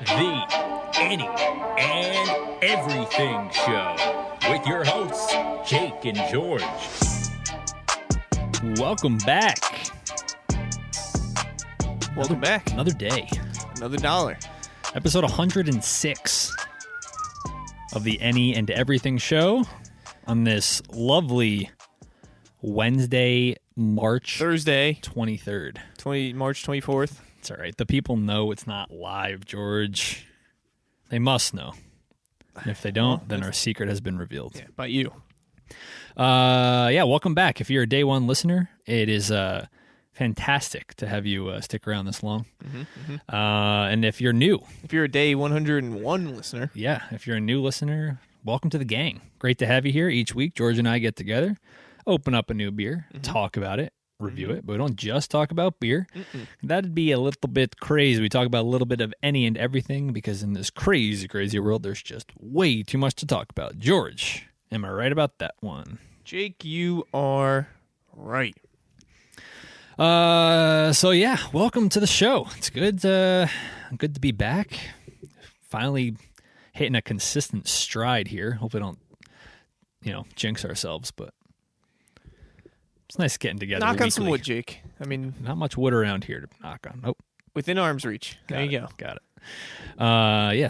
The Any and Everything Show with your hosts, Jake and George. Welcome back. Welcome back. Another day. Another dollar. Episode 106 of the Any and Everything Show on this lovely Wednesday, Thursday, 23rd. March 24th. It's all right. The people know it's not live, George. They must know. And if they don't, then our secret has been revealed. Yeah, by you. Welcome back. If you're a day one listener, it is fantastic to have you stick around this long. And if you're new. If you're a day 101 listener. Yeah, if you're a new listener, welcome to the gang. Great to have you here. Each week, George and I get together, open up a new beer, talk about it, review it, but we don't just talk about beer. That'd be a little bit crazy. We talk about a little bit of any and everything because in this crazy, crazy world, there's just way too much to talk about. George, am I right about that one? Jake, you are right. Welcome to the show. It's good to be back. Finally hitting a consistent stride here. Hope we don't, jinx ourselves, but it's nice getting together. Knock weekly. on some wood, Jake. I mean, not much wood around here to knock on. Nope. Within arm's reach. There you go. Got it.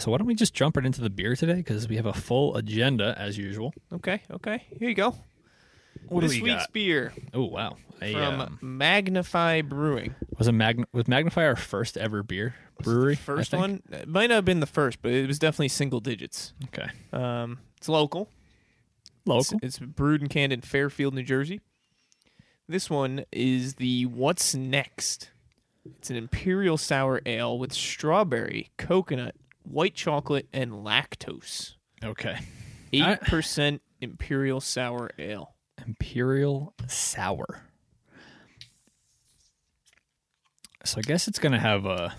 So why don't we just jump right into the beer today? Because we have a full agenda as usual. Okay. Here you go. What do this we week's got? beer Oh, wow. from Magnify Brewing. Was Magnify our first ever beer brewery? First I think? one? It might not have been the first, but it was definitely single digits. Okay. It's local. Local. It's brewed and canned in Fairfield, New Jersey. This one is the What's Next. It's an Imperial Sour Ale with strawberry, coconut, white chocolate, and lactose. Okay. 8% Imperial Sour Ale. Imperial Sour. So I guess it's going to have a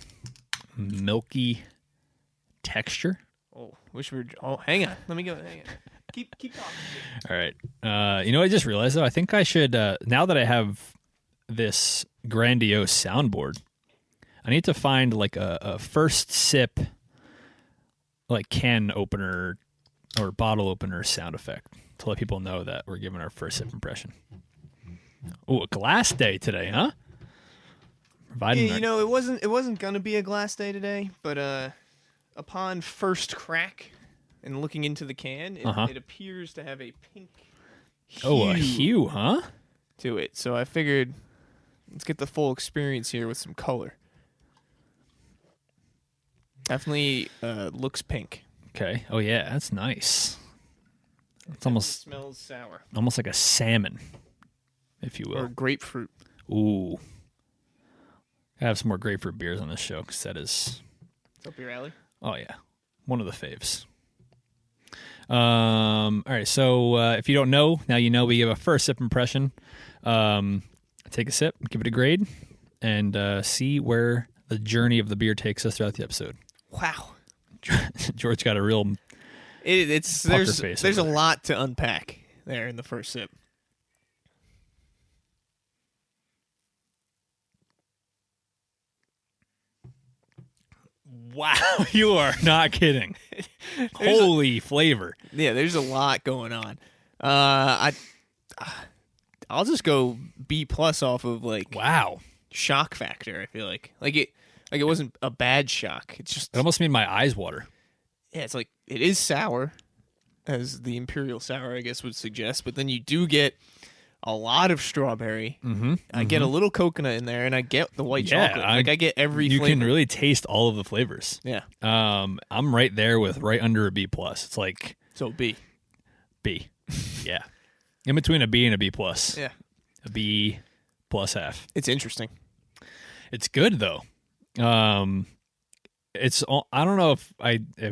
milky texture. Oh, hang on. Let me go. Hang on. Keep talking. All right. I just realized, though, I think I should, now that I have this grandiose soundboard, I need to find like a first sip, like can opener or bottle opener sound effect to let people know that we're giving our first sip impression. Oh, a glass day today, huh? It wasn't gonna be a glass day today, but upon first crack and looking into the can, it appears to have a pink hue. Oh, a hue, huh? To it. So I figured let's get the full experience here with some color. Definitely looks pink. Okay. Oh yeah, that's nice. It's It almost smells sour. almost like a salmon, if you will. Or grapefruit. Ooh. I have some more grapefruit beers on this show because that is. It's up your alley. Oh yeah, one of the faves. All right. So if you don't know, now you know. We give a first sip impression. Take a sip, give it a grade, and see where the journey of the beer takes us throughout the episode. Wow. George got a real There's a lot to unpack there in the first sip. Wow, you are not kidding. Holy flavor. Yeah, there's a lot going on. I'll just go B plus off of Wow. shock factor. I feel like it wasn't a bad shock. It's just It almost made my eyes water. yeah, it's like it is sour, as the Imperial Sour I guess would suggest, but then you do get a lot of strawberry. I get a little coconut in there, and I get the white chocolate. I get every You flavor. can really taste all of the flavors. Yeah. I'm right there with right under a B plus. It's like So B. Yeah. In between a B and a B plus. Yeah. A B plus half. It's interesting. It's good though. I don't know if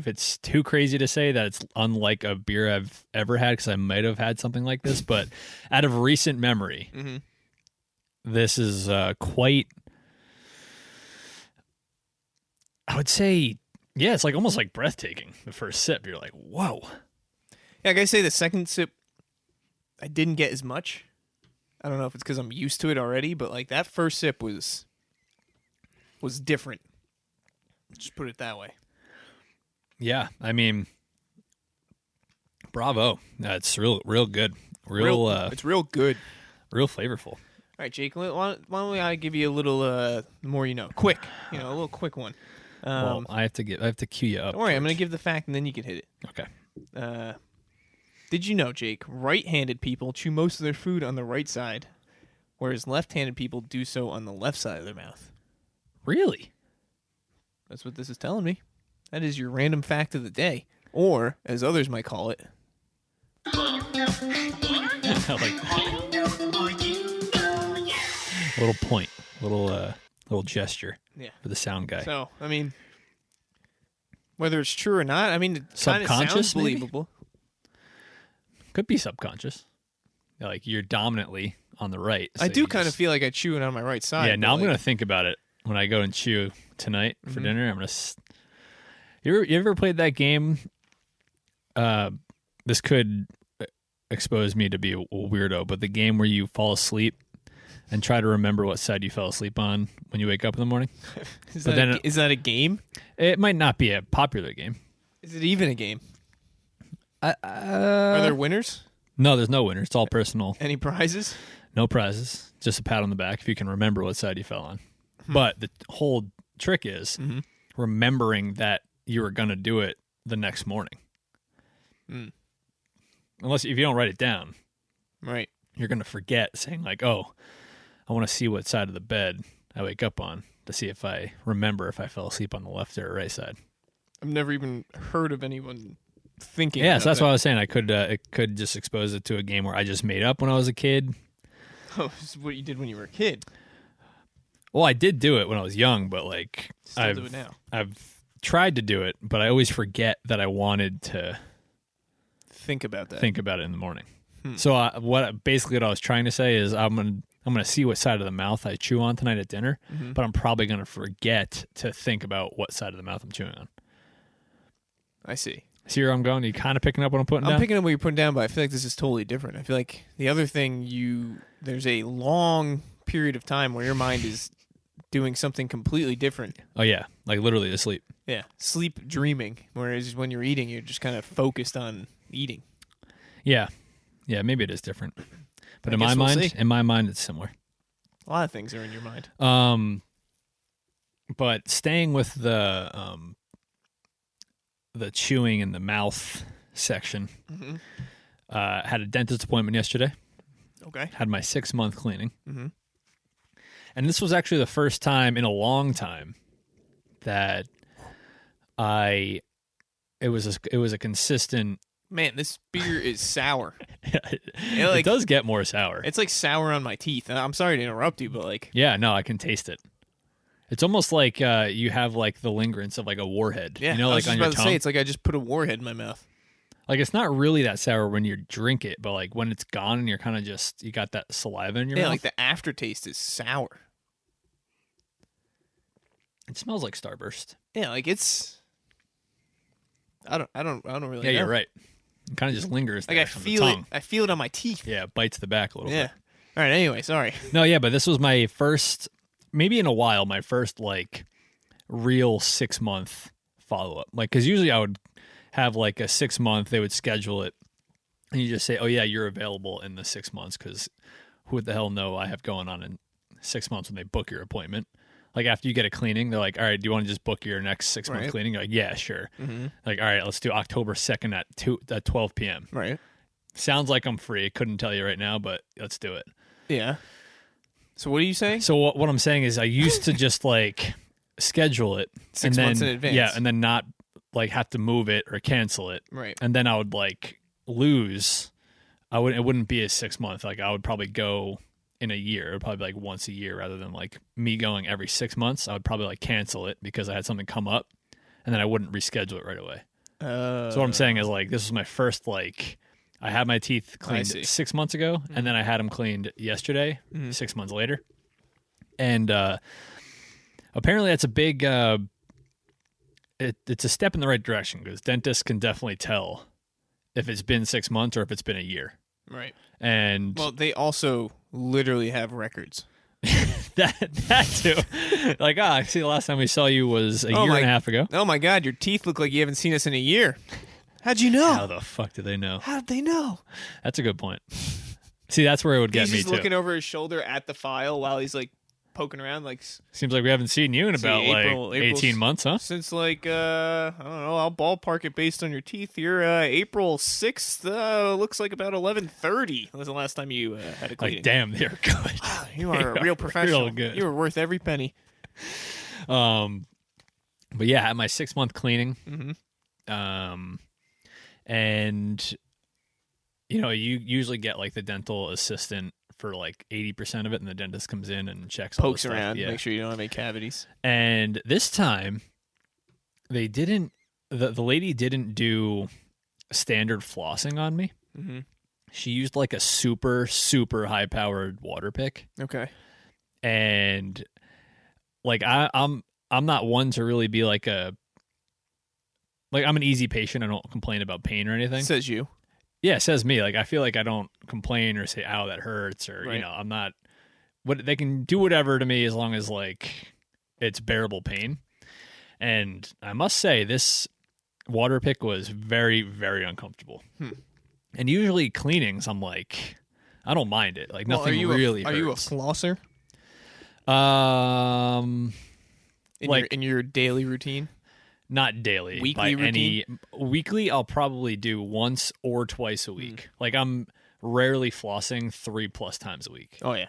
it's too crazy to say that it's unlike a beer I've ever had because I might have had something like this, but out of recent memory, this is quite. I would say, yeah, it's like almost like breathtaking. The first sip, you're like, whoa. Yeah, I gotta say the second sip, I didn't get as much. I don't know if it's because I'm used to it already, but like that first sip was was different. Just put it that way. Yeah, I mean, bravo. That's real good. It's real good. Real flavorful. All right, Jake, why don't I give you a little more, quick, a little quick one. Well, I have to cue you up. Don't worry, I'm going to give the fact and then you can hit it. Okay. Did you know, Jake, right-handed people chew most of their food on the right side, whereas left-handed people do so on the left side of their mouth? Really? That's what this is telling me. That is your random fact of the day, or, as others might call it, I like that. Little point, little gesture for the sound guy. So, I mean, whether it's true or not, I mean, it kind of sounds believable. Could be subconscious. Like you're dominantly on the right. So I do kind of feel like I chew it on my right side. Yeah, now I'm going to think about it when I go and chew tonight for dinner. I'm going to... You ever played that game? This could expose me to be a weirdo, but the game where you fall asleep and try to remember what side you fell asleep on when you wake up in the morning. Is that a game? It might not be a popular game. Is it even a game? Are there winners? No, there's no winners. It's all personal. Any prizes? No prizes. Just a pat on the back if you can remember what side you fell on. But the whole trick is remembering that you were going to do it the next morning. If you don't write it down, right, you're going to forget saying like, oh, I want to see what side of the bed I wake up on to see if I remember if I fell asleep on the left or right side. I've never even heard of anyone thinking. Yeah, so that's what I was saying. It could just expose it to a game where I just made up when I was a kid. Oh, this is what you did when you were a kid. Well, I did do it when I was young, but Still do it now. I've tried to do it, but I always forget that I wanted to think about it in the morning. So what I was trying to say is I'm gonna see what side of the mouth I chew on tonight at dinner, but I'm probably gonna forget to think about what side of the mouth I'm chewing on. I see. See where I'm going? Are you kind of picking up what I'm putting down? I'm picking up what you're putting down, but I feel like this is totally different. I feel like the other thing there's a long period of time where your mind is doing something completely different. Oh yeah, like literally to sleep. Yeah, sleep dreaming. Whereas when you're eating, you're just kind of focused on eating. Yeah, maybe it is different, but in my mind, it's similar. A lot of things are in your mind. But staying with the chewing in the mouth section, had a dentist appointment yesterday. Okay. Had my 6-month cleaning. And this was actually the first time in a long time that it was a consistent. Man, this beer is sour. It does get more sour. It's like sour on my teeth. I'm sorry to interrupt you, but like... Yeah, no, I can taste it. It's almost like you have like the lingerance of like a warhead. Yeah, I was just on about your to tongue. say, it's like I just put a warhead in my mouth. Like it's not really that sour when you drink it, but like when it's gone and you're kind of you got that saliva in your mouth. Yeah, like the aftertaste is sour. It smells like Starburst. Yeah, like it's... I don't really know. Yeah, you're right. It kind of just lingers there like on the tongue. I feel it on my teeth. Yeah, it bites the back a little bit. All right, anyway, sorry. No, yeah, but this was my first, maybe in a while, my first like real 6-month follow-up. Like, because usually I would have like a 6-month, they would schedule it, and you just say, oh yeah, you're available in the 6 months, because who the hell know I have going on in 6 months when they book your appointment. Like after you get a cleaning, they're like, all right, do you want to just book your next 6-month cleaning? You're like, yeah, sure. Like, all right, let's do October 2nd at 12 p.m. Right. Sounds like I'm free. Couldn't tell you right now, but let's do it. Yeah. So what are you saying? So what I'm saying is I used to just like schedule it 6 months in advance. Yeah, and then not like have to move it or cancel it. Right. And then I would like lose. It wouldn't be a 6 month. Like I would probably go in a year. It would probably be like once a year rather than like me going every 6 months. I would probably like cancel it because I had something come up, and then I wouldn't reschedule it right away. So what I'm saying is like this was my first like I had my teeth cleaned 6 months ago, and then I had them cleaned yesterday, 6 months later. And apparently that's a big it's a step in the right direction, because dentists can definitely tell if it's been 6 months or if it's been a year. Right. And well, they also literally have records. that too. Like, I see the last time we saw you was a year and a half ago. Oh my God, your teeth look like you haven't seen us in a year. How'd you know? How the fuck did they know? How'd they know? That's a good point. See, that's where it would get me He's too. just looking over his shoulder at the file while he's like poking around. Like, seems like we haven't seen you in about April, 18 months, huh? Since like I don't know. I'll ballpark it based on your teeth. You're April 6th. Looks like about 11:30 was the last time you had a cleaning. Like, damn, they're good. You are a real professional. Real good. You were worth every penny. But yeah, at my 6-month cleaning, and you know, you usually get like the dental assistant for like 80% of it, and the dentist comes in and checks all the Pokes stuff. around, Yeah. make sure you don't have any cavities. And this time, they didn't. The lady didn't do standard flossing on me. Mm-hmm. She used like a super high powered water pick. Okay. And like I'm not one to really be like I'm an easy patient. I don't complain about pain or anything. Says you. Yeah, it says me. Like, I feel like I don't complain or say, "Ow, that hurts," or Right. you know, I'm not. What they can do whatever to me as long as like it's bearable pain. And I must say, this water pick was very, very uncomfortable. And usually cleanings, I'm like, I don't mind it. Like, nothing really hurts. Are you a flosser? In your daily routine? Not daily. Weekly routine? Weekly, I'll probably do once or twice a week. Like, I'm rarely flossing 3+ times a week. Oh, yeah.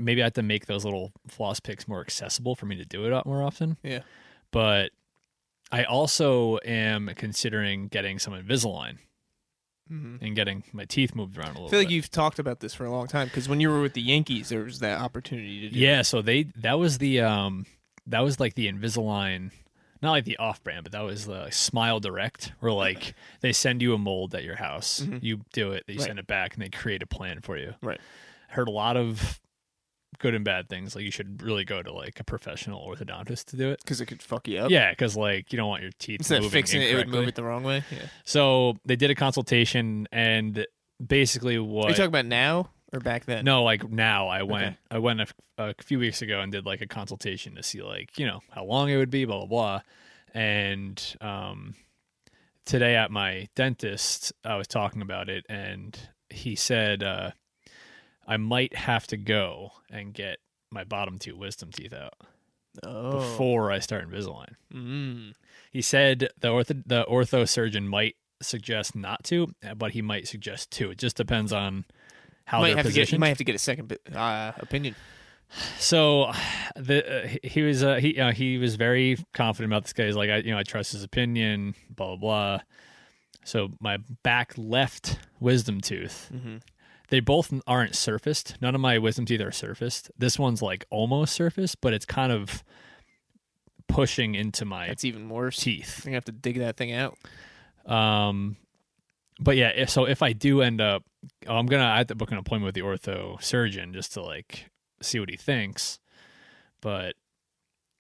Maybe I have to make those little floss picks more accessible for me to do it more often. Yeah. But I also am considering getting some Invisalign and getting my teeth moved around a little bit. I feel like you've talked about this for a long time because when you were with the Yankees, there was that opportunity to do Yeah, so that was like the Invisalign, not like the off-brand, but that was the Smile Direct, where like they send you a mold at your house, you do it, they send it back, and they create a plan for you. Right. I heard a lot of good and bad things. Like, you should really go to like a professional orthodontist to do it because it could fuck you up. Yeah, because like you don't want your teeth Instead moving of fixing it, it would incorrectly. move it the wrong way. Yeah. So they did a consultation, and basically what Are you talking about now or back then? No, like now I went. Okay. I went a few weeks ago and did like a consultation to see like, you know, how long it would be, blah blah blah. And today at my dentist, I was talking about it, and he said I might have to go and get my bottom 2 wisdom teeth out before I start Invisalign. He said the ortho surgeon might suggest not to, but he might suggest to. It just depends on how they're positioned. You might have to get a second opinion. So he was very confident about this guy. He's like, I trust his opinion, blah blah blah. So my back left wisdom tooth, they both aren't surfaced. None of my wisdom teeth are surfaced. This one's like almost surfaced, but it's kind of pushing into my That's even worse. teeth. You're gonna have to dig that thing out. But yeah, if I do end up, I have to book an appointment with the ortho surgeon just to like see what he thinks. But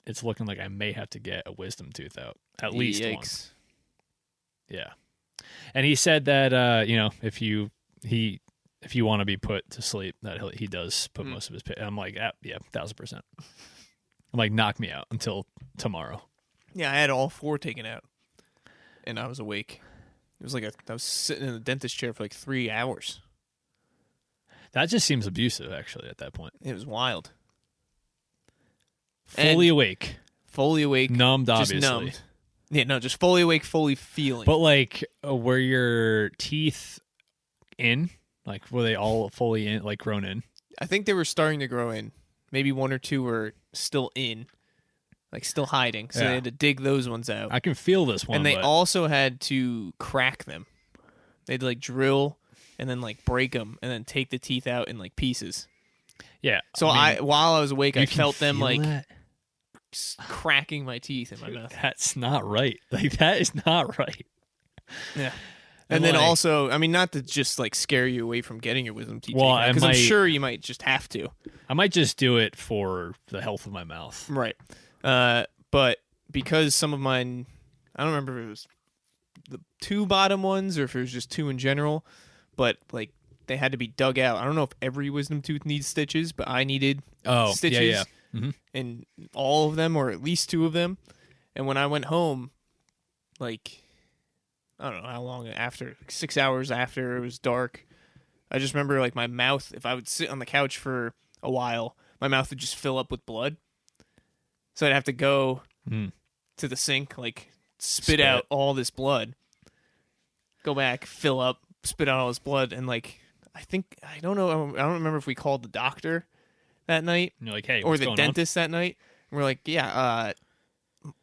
it's looking like I may have to get a wisdom tooth out, at least one. Yeah, and he said that if you want to be put to sleep, that he does put most of his. I'm like, yeah, 1,000%. I'm like, knock me out until tomorrow. Yeah, I had all 4 taken out, and I was awake. It was like I was sitting in the dentist chair for like 3 hours. That just seems abusive, actually, at that point. It was wild. Fully awake. Fully awake. Numbed, obviously. Just numbed. Yeah, no, just fully awake, fully feeling. But like, were your teeth in? Like, were they all fully in, like grown in? I think they were starting to grow in. Maybe 1 or 2 were still in, like still hiding. So Yeah. they had to dig those ones out. I can feel this one. And they but also had to crack them. They'd like drill and then like break them and then take the teeth out in like pieces. yeah. So while I was awake, I you can felt them feel like that? cracking my teeth in my mouth. That's not right. Like, that is not right. Yeah. And And then like- also, I mean, not to just like scare you away from getting your wisdom teeth Well, taken out, because I'm sure you might just have to. I might just do it for the health of my mouth. Right. But because some of mine, I don't remember if it was the 2 bottom ones or if it was just 2 in general, but like they had to be dug out. I don't know if every wisdom tooth needs stitches, but I needed stitches in all of them, or at least 2 of them. And when I went home, like, I don't know how long after, like 6 hours after it was dark, I just remember, like, my mouth, if I would sit on the couch for a while, my mouth would just fill up with blood. So I'd have to go to the sink, like, spit out all this blood, go back, fill up, spit out all this blood, and, like, I don't remember if we called the doctor that night. And you're like, hey, or the dentist that night. And we're like, yeah,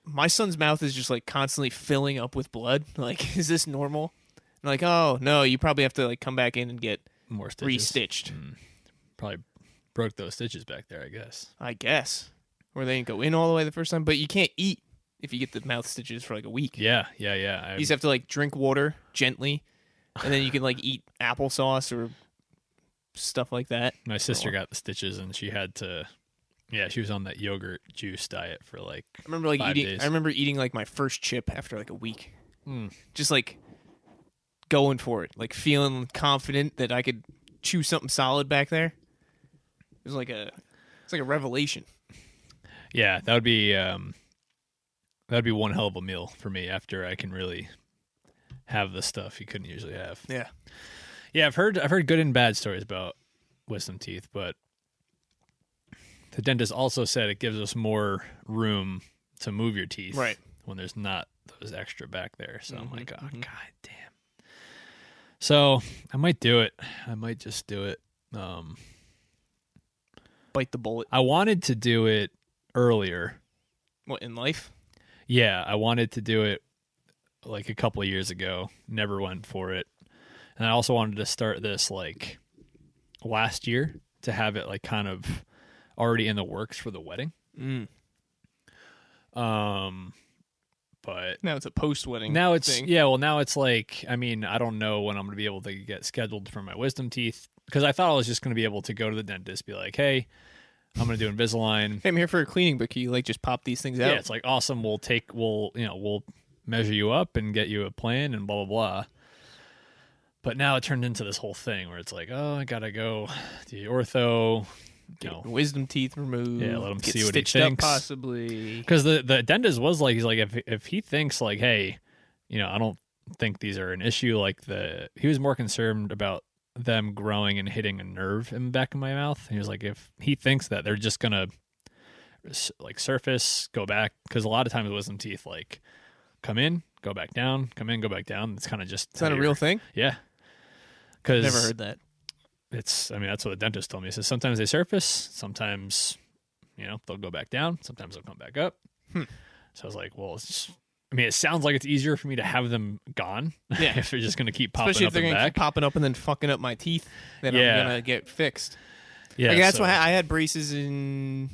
my son's mouth is just, like, constantly filling up with blood. Like, is this normal? And like, oh, no, you probably have to, like, come back in and get more stitches. restitched. Probably broke those stitches back there, I guess. Or they didn't go in all the way the first time. But you can't eat if you get the mouth stitches for, like, a week. Yeah. You just have to, like, drink water gently, and then you can, like, eat applesauce or stuff like that. My sister got the stitches, and she had to... Yeah, she was on that yogurt juice diet for, like, I remember, like, 5 days. I remember eating, like, my first chip after, like, a week. Just, like, going for it. Like, feeling confident that I could chew something solid back there. It was like a revelation. Yeah, that would be one hell of a meal for me after I can really have the stuff you couldn't usually have. Yeah, I've heard good and bad stories about wisdom teeth, but the dentist also said it gives us more room to move your teeth when there's not those extra back there. So I'm like, oh, god damn. So I might do it. I might just do it. Bite the bullet. I wanted to do it earlier. What, in life? Yeah, I wanted to do it like a couple of years ago. Never went for it. And I also wanted to start this like last year to have it like kind of already in the works for the wedding. But now it's a post-wedding now it's thing. now it's like, I mean, I don't know when I'm going to be able to get scheduled for my wisdom teeth, because I thought I was just going to be able to go to the dentist, be like, hey, I'm going to do Invisalign. Hey, I'm here for a cleaning, but can you like just pop these things out? Yeah, it's like awesome. We'll measure you up and get you a plan and blah blah blah. But now it turned into this whole thing where it's like, oh, I gotta go to the ortho. Get wisdom teeth removed. Yeah, let him get see what he stitched up thinks. possibly. Because the dentist was like, he's like, if he thinks like, hey, I don't think these are an issue. Like he was more concerned about them growing and hitting a nerve in the back of my mouth. And he was like, if he thinks that they're just gonna like surface, go back, because a lot of times wisdom teeth like come in, go back down, come in, go back down. It's kind of just. Is that a real thing? Yeah. Because never heard that. That's what the dentist told me. He says sometimes they surface, sometimes, they'll go back down, sometimes they'll come back up. So I was like, well, it sounds like it's easier for me to have them gone. Yeah. If they're just going to keep popping Especially up if they're and going to back. keep popping up and then fucking up my teeth, then Yeah. I'm going to get fixed. Yeah. Like, that's why I had braces I think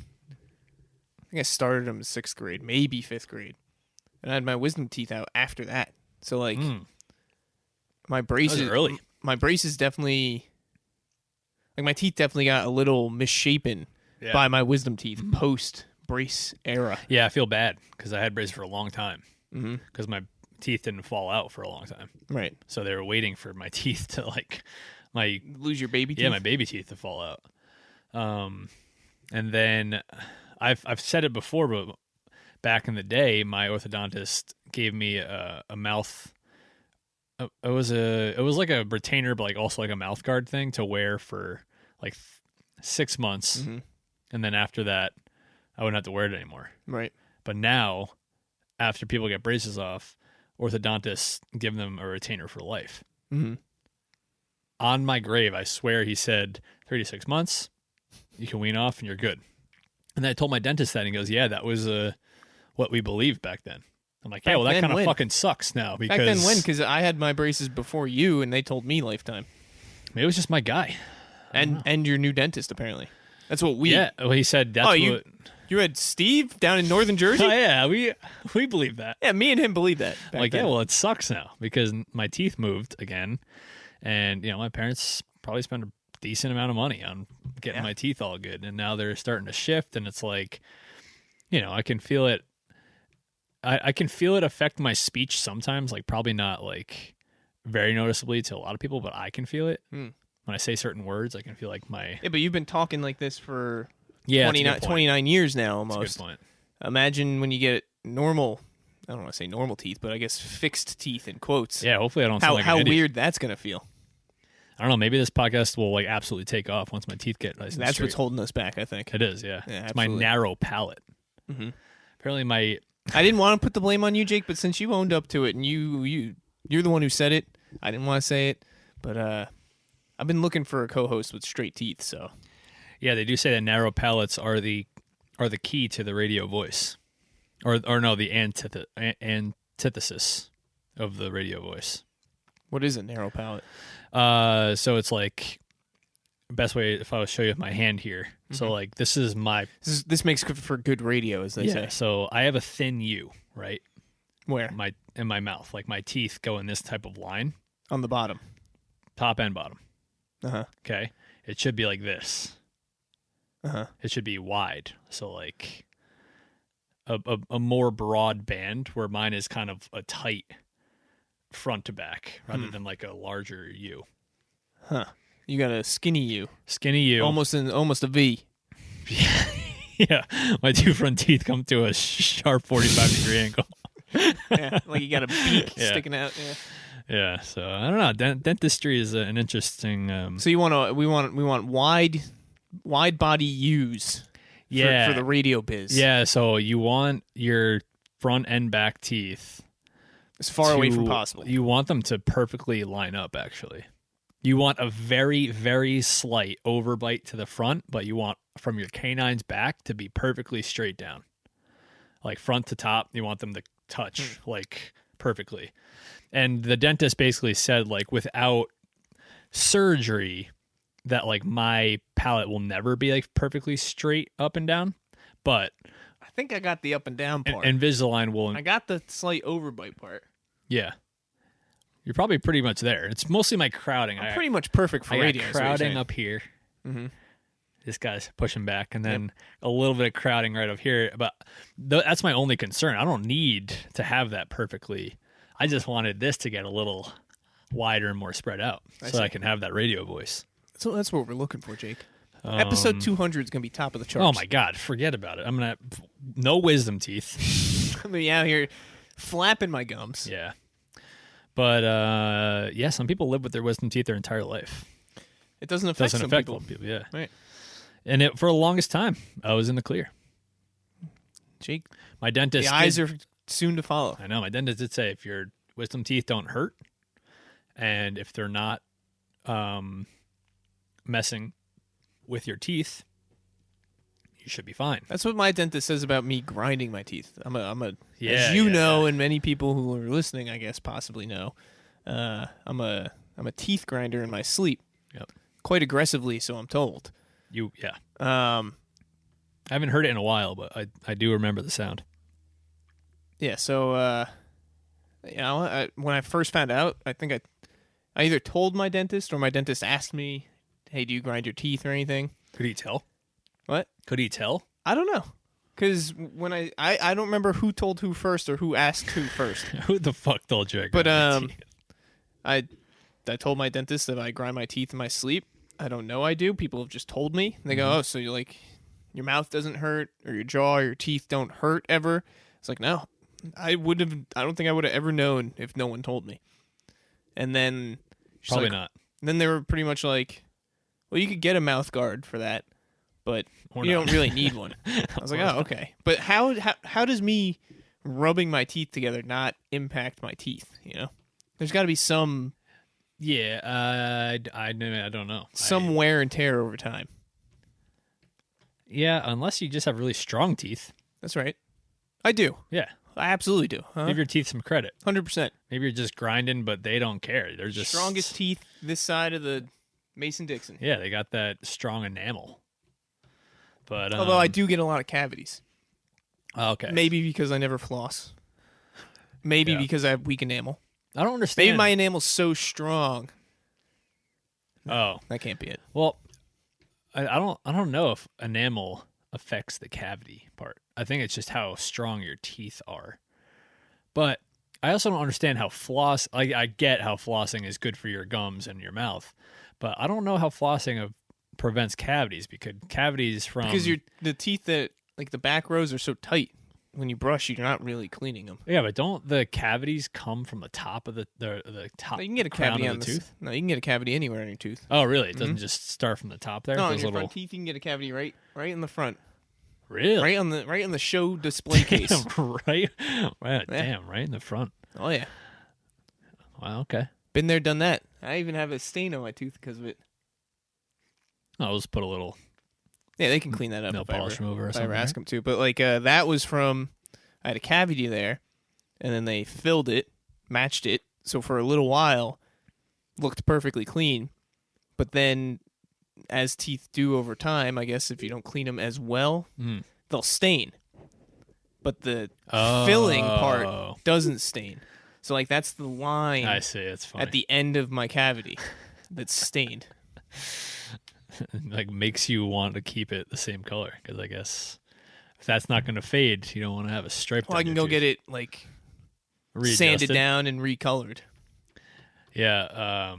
I started them in 6th grade, maybe 5th grade. And I had my wisdom teeth out after that. So, like, my braces. That was early. My braces definitely. Like, my teeth definitely got a little misshapen by my wisdom teeth post brace era. Yeah, I feel bad because I had braces for a long time because my teeth didn't fall out for a long time. Right. So they were waiting for my teeth to lose your baby teeth. Yeah, my baby teeth to fall out. And then I've said it before, but back in the day, my orthodontist gave me a mouth. It was like a retainer, but like also like a mouth guard thing to wear for like 6 months, and then after that, I wouldn't have to wear it anymore. Right. But now, after people get braces off, orthodontists give them a retainer for life. On my grave, I swear he said 3 to 6 months, you can wean off and you're good. And then I told my dentist that, and he goes, yeah, that was what we believed back then. I'm like, yeah, well, that kind of fucking sucks now. Because back then when? Because I had my braces before you, and they told me lifetime. Maybe it was just my guy. And your new dentist, apparently. That's what we... Yeah, well, he said that's what... You had Steve down in northern Jersey? Oh, yeah, we believe that. Yeah, me and him believe that. Like, then. yeah, well, it sucks now because my teeth moved again. And, my parents probably spent a decent amount of money on getting my teeth all good. And now they're starting to shift, and it's like, I can feel it. I can feel it affect my speech sometimes, like probably not like very noticeably to a lot of people, but I can feel it. when I say certain words, I can feel like my Yeah, but you've been talking like this for that's a good point. 29 years now That's a almost. good point. Imagine when you get normal, I don't want to say normal teeth, but I guess fixed teeth in quotes. Yeah, hopefully I don't sound like How an idiot. weird that's going to feel. I don't know. Maybe this podcast will like absolutely take off once my teeth get nice and That's straight. what's holding us back, I think. It is, yeah. Yeah, It's my absolutely. narrow palate. Mm-hmm. Apparently, my I didn't want to put the blame on you, Jake, but since you owned up to it and you're the one who said it, I didn't want to say it, but I've been looking for a co-host with straight teeth, so yeah, they do say that narrow palates are the key to the radio voice, or no, the antithesis of the radio voice. what is a narrow palate? So it's like best way if I was show you with my hand here. Mm-hmm. So like this is my This makes for good radio, as they say. So I have a thin U, right? Where? In my mouth, like my teeth go in this type of line, On the bottom. top and bottom. Uh-huh. Okay, it should be like this. Uh-huh. It should be wide, so like a more broad band, where mine is kind of a tight front to back rather than like a larger U. Huh. You got a skinny U. Skinny U. Almost a V. Yeah, my two front teeth come to a sharp 45-degree angle. Yeah, like you got a beak Yeah. sticking out. Yeah. Yeah, so I don't know. Dentistry is an interesting. So we want wide body U's. Yeah. For the radio biz. Yeah, so you want your front and back teeth As far away from possible. You want them to perfectly line up, actually. You want a very, very slight overbite to the front, but you want from your canines back to be perfectly straight down. Like front to top, you want them to touch like perfectly. And the dentist basically said, like, without surgery, that like my palate will never be like perfectly straight up and down. But I think I got the up and down part. Invisalign will. I got the slight overbite part. Yeah. You're probably pretty much there. It's mostly my crowding. I'm pretty much perfect for I got radio. is what you're crowding saying. up here. Mm-hmm. This guy's pushing back, and then a little bit of crowding right up here. But that's my only concern. I don't need to have that perfectly. I just wanted this to get a little wider and more spread out, so I can have that radio voice. So that's what we're looking for, Jake. Episode 200 is going to be top of the charts. Oh my God, forget about it. I'm gonna no wisdom teeth. I'm going to be out here flapping my gums. Yeah, but yeah, some people live with their wisdom teeth their entire life. It doesn't affect some people. some people. Yeah, Right. And for the longest time, I was in the clear. Jake, My dentist. the eyes are soon to follow. I know. My dentist did say if your wisdom teeth don't hurt, and if they're not messing with your teeth, you should be fine. That's what my dentist says about me grinding my teeth. I'm a Yeah, as you yeah, know, and many people who are listening, I guess, possibly know. I'm a teeth grinder in my sleep. Yep. Quite aggressively, so I'm told. Yeah. Um, I haven't heard it in a while, but I do remember the sound. yeah. So, when I first found out, I think I either told my dentist or my dentist asked me, "Hey, do you grind your teeth or anything?" Could he tell? What? Could he tell? I don't know. Because when I don't remember who told who first or who asked who first. Who the fuck told you? But I told my dentist that I grind my teeth in my sleep. I don't know I do. People have just told me. They go, "Oh, so you're like your mouth doesn't hurt or your jaw or your teeth don't hurt ever?" It's like, "No. I don't think I would have ever known if no one told me." And then she's Probably like- not. Then they were pretty much like, "Well, you could get a mouth guard for that, but Or you not. don't really need one." I was like, "Oh, okay." But how does me rubbing my teeth together not impact my teeth? You know, there's got to be some Yeah, I don't know. some wear and tear over time. Yeah, unless you just have really strong teeth. That's right. I do. Yeah. I absolutely do. Give your teeth some credit. 100%. Maybe you're just grinding, but they don't care. They're just Strongest teeth this side of the Mason-Dixon. Yeah, they got that strong enamel. But Although I do get a lot of cavities. okay, Maybe because I never floss. Maybe Yeah. because I have weak enamel. I don't understand. Maybe my enamel's so strong. Oh, That can't be it. well, I don't know if enamel affects the cavity part. I think it's just how strong your teeth are. But I also don't understand how I get how flossing is good for your gums and your mouth, But I don't know how flossing prevents cavities because the teeth that like the back rows are so tight. When you brush, you're not really cleaning them. Yeah, but don't the cavities come from the top of the top? No, you can get a crown cavity of on the the tooth. No, you can get a cavity anywhere on your tooth. Oh, really? It doesn't just start from the top there. No, on Those your little... front teeth, you can get a cavity right in the front. Really? Right on the show display case. Right? Wow, damn, right in the front. Oh yeah. Wow, okay. Been there, done that. I even have a stain on my tooth because of it. I'll just put a little... Yeah, they can clean that up nail polish remover or if I something. ever ask them to. But like that was from, I had a cavity there, and then they filled it, matched it. So for a little while, looked perfectly clean. But then, as teeth do over time, I guess if you don't clean them as well, they'll stain. But the filling part doesn't stain. So like that's the line. I see. It's funny. At the end of my cavity that's stained. Like makes you want to keep it the same color because I guess if that's not going to fade, you don't want to have a stripe. Well, I can go get it like sanded down and recolored. Yeah,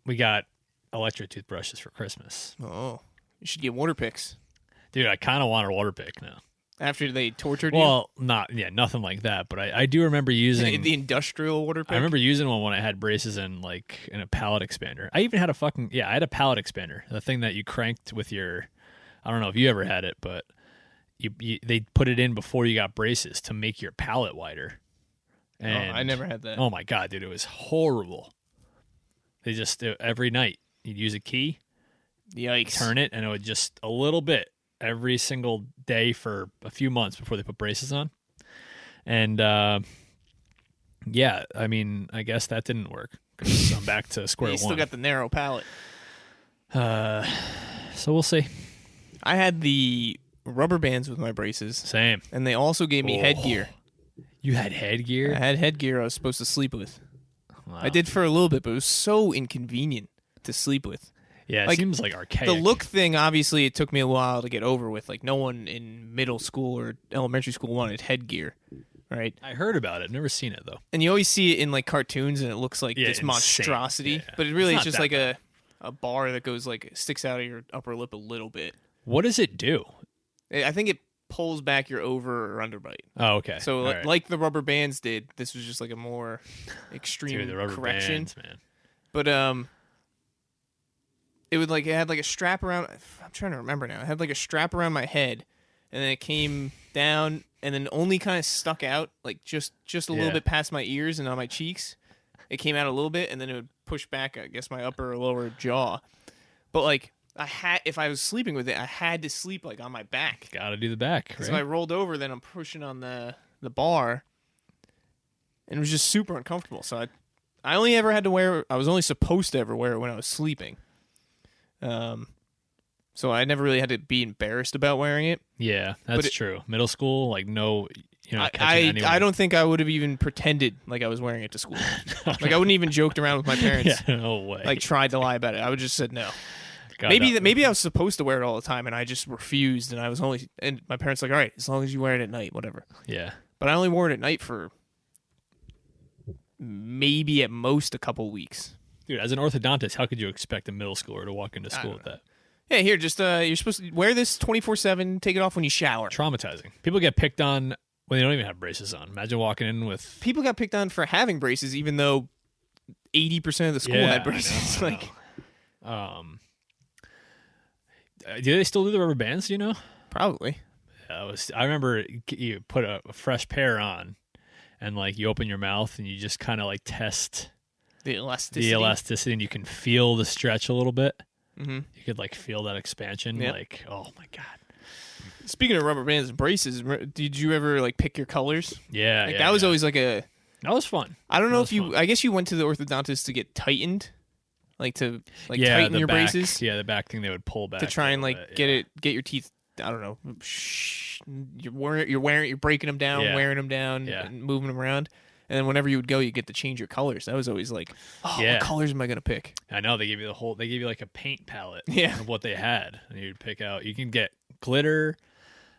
we got electric toothbrushes for Christmas. Oh, you should get water picks, dude. I kind of want a water pick now. After they tortured you? Well, nothing like that. But I do remember using the industrial water pick. I remember using one when I had braces and like in a palate expander. I even had I had a palate expander, the thing that you cranked with your. I don't know if you ever had it, but they put it in before you got braces to make your palate wider. And I never had that. Oh my god, dude, it was horrible. They just every night you'd use a key, yikes, turn it, and it would just a little bit. Every single day for a few months before they put braces on. And, yeah, I mean, I guess that didn't work because I'm back to square one. You still got the narrow palate. So we'll see. I had the rubber bands with my braces. Same. And they also gave me headgear. You had headgear? I had headgear I was supposed to sleep with. Wow. I did for a little bit, but it was so inconvenient to sleep with. Yeah, it seems like archaic. The look thing, obviously, it took me a while to get over with. Like, no one in middle school or elementary school wanted headgear, right? I heard about it. Never seen it, though. And you always see it in, like, cartoons, and it looks like this insane. monstrosity. Yeah. But it really It's is just not like that a bar that goes, like, sticks out of your upper lip a little bit. What does it do? I think it pulls back your over or underbite. Oh, okay. So, right. like the rubber bands did, this was just, like, a more extreme Dude, the rubber correction. bands, man. But, it had like a strap around. I'm trying to remember now. It had like a strap around my head, and then it came down, and then only kind of stuck out, like just a little bit past my ears and on my cheeks. It came out a little bit, and then it would push back, I guess, my upper or lower jaw. But like if I was sleeping with it, I had to sleep like on my back. Got to do the back. Right? So I rolled over, then I'm pushing on the bar, and it was just super uncomfortable. So I only ever had to wear. I was only supposed to ever wear it when I was sleeping. So I never really had to be embarrassed about wearing it. Yeah, that's true. Middle school, like no, I don't think I would have even pretended like I was wearing it to school. Like I wouldn't even joked around with my parents. Yeah, no way. Like tried to lie about it. I would just said no. God, Maybe I was supposed to wear it all the time, and I just refused. And my parents were like, all right, as long as you wear it at night, whatever. Yeah. But I only wore it at night for maybe at most a couple weeks. Dude, as an orthodontist, how could you expect a middle schooler to walk into school with that? Yeah, here, just you're supposed to wear this 24/7. Take it off when you shower. Traumatizing. People get picked on when they don't even have braces on. Imagine walking in with... People got picked on for having braces, even though 80% of the school had braces. I know. Do they still do the rubber bands? Do you know? Probably. I remember you put a fresh pair on, and like you open your mouth and you just kind of like test the elasticity, and you can feel the stretch a little bit. Mm-hmm. You could like feel that expansion. Yep. Like, oh my god. Speaking of rubber bands and braces, did you ever like pick your colors? Yeah, that was always like that was fun. I don't know if you. I guess you went to the orthodontist to get tightened, like to tighten your back, braces. Yeah, the back thing they would pull back to try and like get your teeth. I don't know. You're breaking them down, wearing them down, and moving them around. And then whenever you would go, you get to change your colors. That was always like, what colors am I gonna pick? I know they give you they give you like a paint palette of what they had, and you'd pick out. You can get glitter,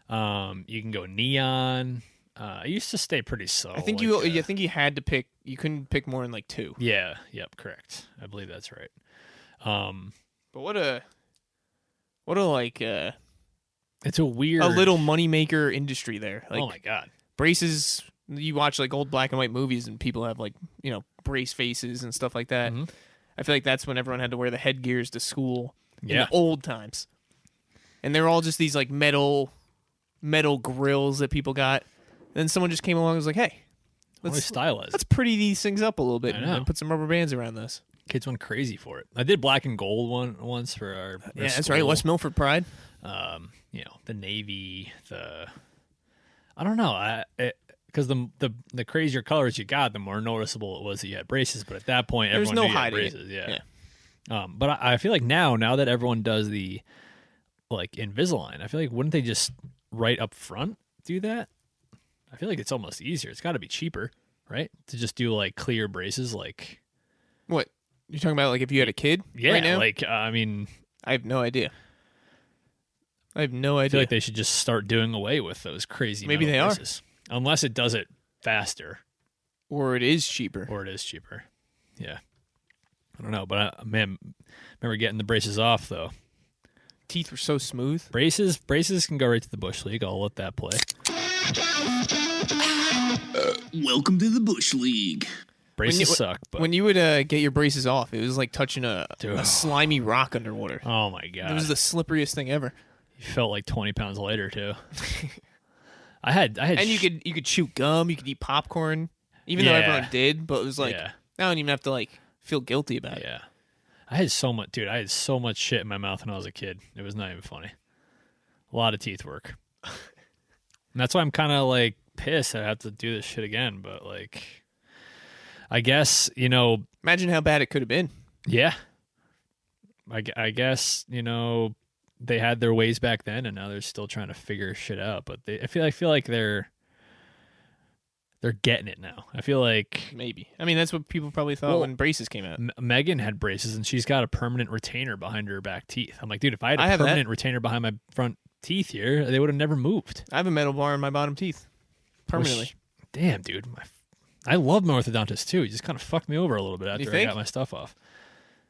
you can go neon. I used to stay pretty slow. I think I think you had to pick. You couldn't pick more than like 2. Yeah. Yep. Correct. I believe that's right. But what a like it's a weird, a little moneymaker industry there. Like, oh my god, braces. You watch like old black and white movies, and people have like brace faces and stuff like that. Mm-hmm. I feel like that's when everyone had to wear the headgears to school in Yeah. the old times, and they're all just these like metal grills that people got. Then someone just came along and was like, "Hey, let's stylize. let's pretty these things up a little bit I know. and put some rubber bands around this." Kids went crazy for it. I did black and gold once for our Yeah, that's school. right. West Milford Pride. The navy, I don't know, because the crazier colors you got, the more noticeable it was that you had braces. But at that point, There's everyone no knew you had hiding it. braces. Yeah. But I feel like now that everyone does the like Invisalign, I feel like wouldn't they just right up front do that? I feel like it's almost easier. It's got to be cheaper, right? To just do like clear braces, like What you're talking about? Like if you had a kid, yeah, right now? like I mean, I have no idea. I feel like they should just start doing away with those crazy. Maybe metal they are. braces. Unless it does it faster. Or it is cheaper. Or it is cheaper. Yeah. I don't know, but man, remember getting the braces off though. Teeth were so smooth. Braces can go right to the Bush League. I'll let that play. Welcome to the Bush League. Braces suck, but When you would get your braces off, it was like touching a slimy rock underwater. oh my god, It was the slipperiest thing ever. you felt like 20 pounds lighter too. I had, And you could chew gum, you could eat popcorn, even though Yeah. everyone did. But it was like Yeah. I don't even have to like feel guilty about it. yeah. I had so much shit in my mouth when I was a kid. It was not even funny. A lot of teeth work. And that's why I'm kind of like pissed I have to do this shit again. But like, I guess, Imagine how bad it could have been. yeah. I guess, they had their ways back then and now they're still trying to figure shit out. But I feel like they're getting it now. I feel like Maybe. I mean, that's what people probably thought when braces came out. Megan had braces and she's got a permanent retainer behind her back teeth. I'm like, dude, if I had I a have that. permanent retainer behind my front teeth here, they would have never moved. I have a metal bar in my bottom teeth. Permanently. Damn, dude. I love my orthodontist too. He just kind of fucked me over a little bit after I think? got my stuff off.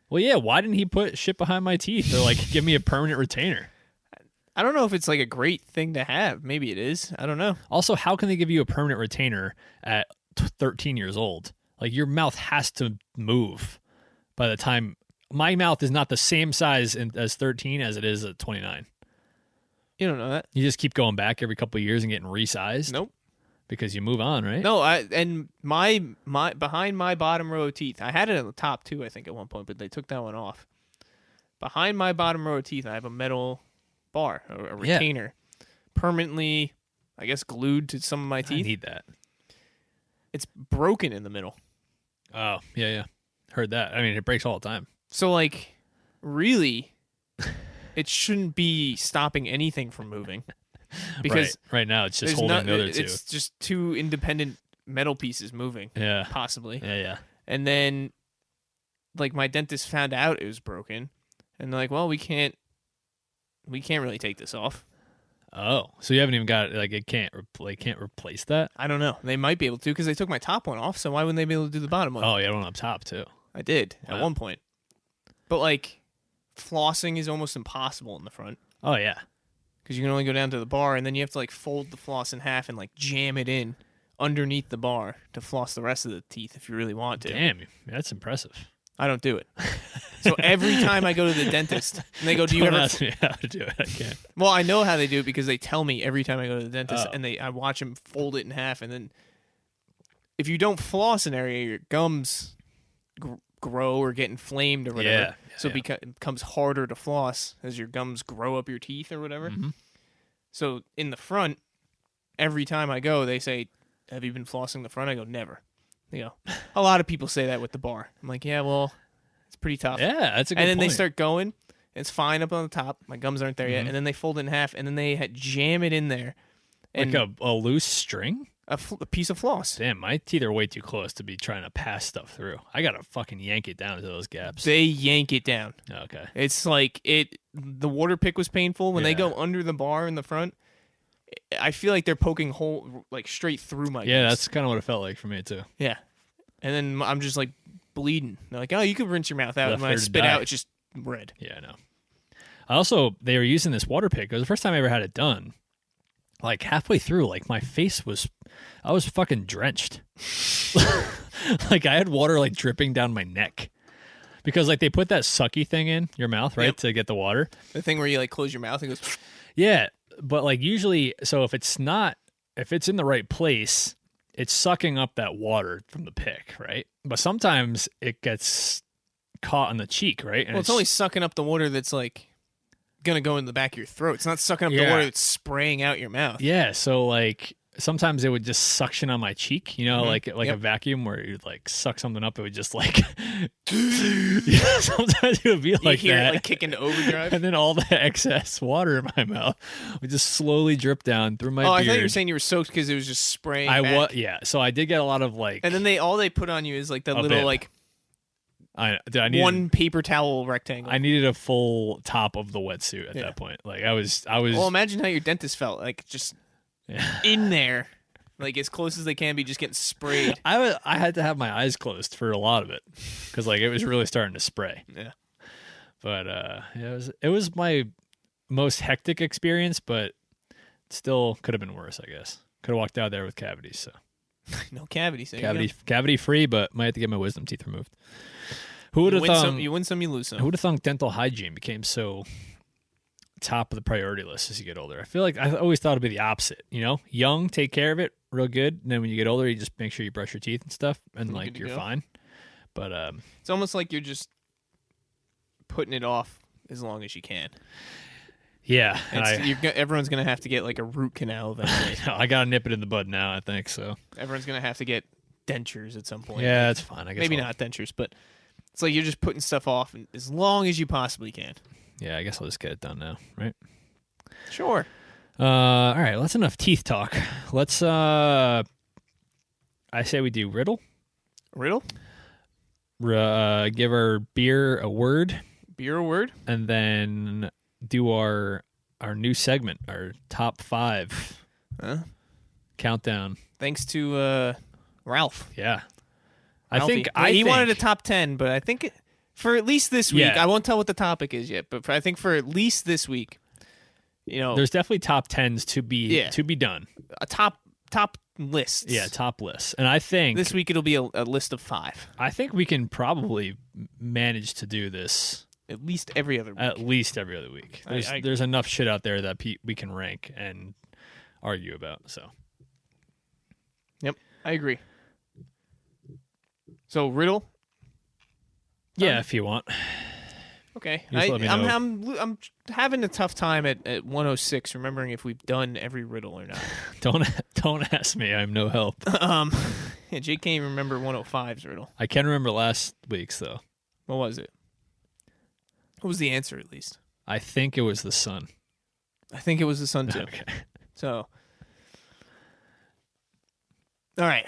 Well, yeah, why didn't he put shit behind my teeth or like give me a permanent retainer? I don't know if it's like a great thing to have. Maybe it is. I don't know. Also, how can they give you a permanent retainer at 13 years old? Like your mouth has to move by the time my mouth is not the same size as 13 as it is at 29. You don't know that. You just keep going back every couple of years and getting resized. Nope. Because you move on, right? No, and my behind my bottom row of teeth, I had it at the top too, I think at one point, but they took that one off. Behind my bottom row of teeth, I have a metal bar, a retainer, permanently, I guess, glued to some of my I teeth. need that. It's broken in the middle. Oh, yeah. Heard that. I mean, it breaks all the time. So, like, really, it shouldn't be stopping anything from moving. Because right now it's just there's holding the other two. It's just two independent metal pieces moving, Yeah. possibly. Yeah. And then, like, my dentist found out it was broken, and they're like, "Well, we can't really take this off." Oh, so you haven't even got like it can't replace that? I don't know. They might be able to because they took my top one off. So why wouldn't they be able to do the bottom one? Oh, yeah, one up top too. I did at Wow. one point, but like, flossing is almost impossible in the front Oh yeah. because you can only go down to the bar, and then you have to like fold the floss in half and like jam it in underneath the bar to floss the rest of the teeth if you really want to. Damn, that's impressive. I don't do it. So every time I go to the dentist, and they go, "Do you Don't ever?" ask me how to do it. I can't. Well, I know how they do it because they tell me every time I go to the dentist, Oh. and I watch them fold it in half, and then if you don't floss an area, your gums grow or get inflamed or whatever. Yeah, So yeah. it becomes harder to floss as your gums grow up your teeth or whatever. Mhm. So in the front, every time I go, they say, "Have you been flossing the front?" I go, "Never." You know, a lot of people say that with the bar. I'm like, "Yeah, well, it's pretty tough." Yeah, that's a good And then they point. start going. It's fine up on the top. My gums aren't there yet. Mhm. And then they fold it in half, and then they jam it in there. And like a loose string? a piece of floss. Damn, my teeth are way too close to be trying to pass stuff through. I gotta fucking yank it down into those gaps. They yank it down. Okay. It's like the water pick was painful when they Yeah. go under the bar in the front. I feel like they're poking hole like straight through my. Yeah, goose. that's kind of what it felt like for me too. Yeah, and then I'm just like bleeding. They're like, oh, you can rinse your mouth out. Left And when I there to spit die. out, it's just red. Yeah, I know. They were using this water pick. It was the first time I ever had it done. Like halfway through, like my face I was fucking drenched. Like I had water like dripping down my neck. Because like they put that sucky thing in your mouth, right, Yep. to get the water. The thing where you like close your mouth and goes. Yeah, but like usually, so if it's in the right place, it's sucking up that water from the pick, right? But sometimes it gets caught on the cheek, right? And Well, it's only sucking up the water that's like gonna go in the back of your throat. It's not sucking up the Yeah. water that's spraying out your mouth. yeah. So like sometimes it would just suction on my cheek, like a Yep. vacuum where you'd like suck something up. It would just like, yeah, sometimes it would be You like hear that. it like kick into overdrive. And then all the excess water in my mouth would just slowly drip down through my Oh, beard. I thought you were saying you were soaked because it was just spraying. I back. was, yeah. So I did get a lot of like, And then they put on you is like that A little bib. like I needed, one paper towel rectangle. I needed a full top of the wetsuit at Yeah. that point. Like I was. Well, imagine how your dentist felt like just Yeah. in there, like as close as they can be, just getting sprayed. I had to have my eyes closed for a lot of it because like it was really starting to spray. Yeah. But it was my most hectic experience, but still could have been worse. I guess could have walked out there with cavities. So No cavities. There you go. cavity free, but might have to get my wisdom teeth removed. Who would You have win thought? some, you win some, you lose some. Who would have thought dental hygiene became so top of the priority list as you get older? I feel like I always thought it'd be the opposite. Young, take care of it real good, and then when you get older, you just make sure you brush your teeth and stuff, and You're like good to you're go. fine. But It's almost like you're just putting it off as long as you can. yeah, Everyone's gonna have to get like a root canal eventually. I gotta nip it in the bud now. I think so. Everyone's gonna have to get dentures at some point. Yeah, that's fine. I guess Maybe I'll- not dentures, but it's like you're just putting stuff off as long as you possibly can. Yeah, I guess I'll just get it done now, right? Sure. All right, well, that's enough teeth talk. Let's. I say we do riddle. Riddle? Give our beer a word, Beer a word? and then do our new segment, our top 5 Huh? countdown. Thanks to Ralph. Yeah, Ralphie. He wanted a top 10, but I think for at least this week, Yeah. I won't tell what the topic is yet, but I think for at least this week, There's definitely top 10s to be done. a top lists. Yeah, top lists, and I think This week it'll be a list of 5. I think we can probably manage to do this At least every other week. at least every other week. There's enough shit out there that we can rank and argue about. So Yep, I agree. So riddle. yeah, if you want. Okay, Just let me know. I'm having a tough time at 106, remembering if we've done every riddle or not. Don't ask me. I'm no help. Yeah, Jake can't even remember 105's riddle. I can remember last week's though. What was it? What was the answer at least? I think it was the sun. I think it was the sun too. Okay. So, all right,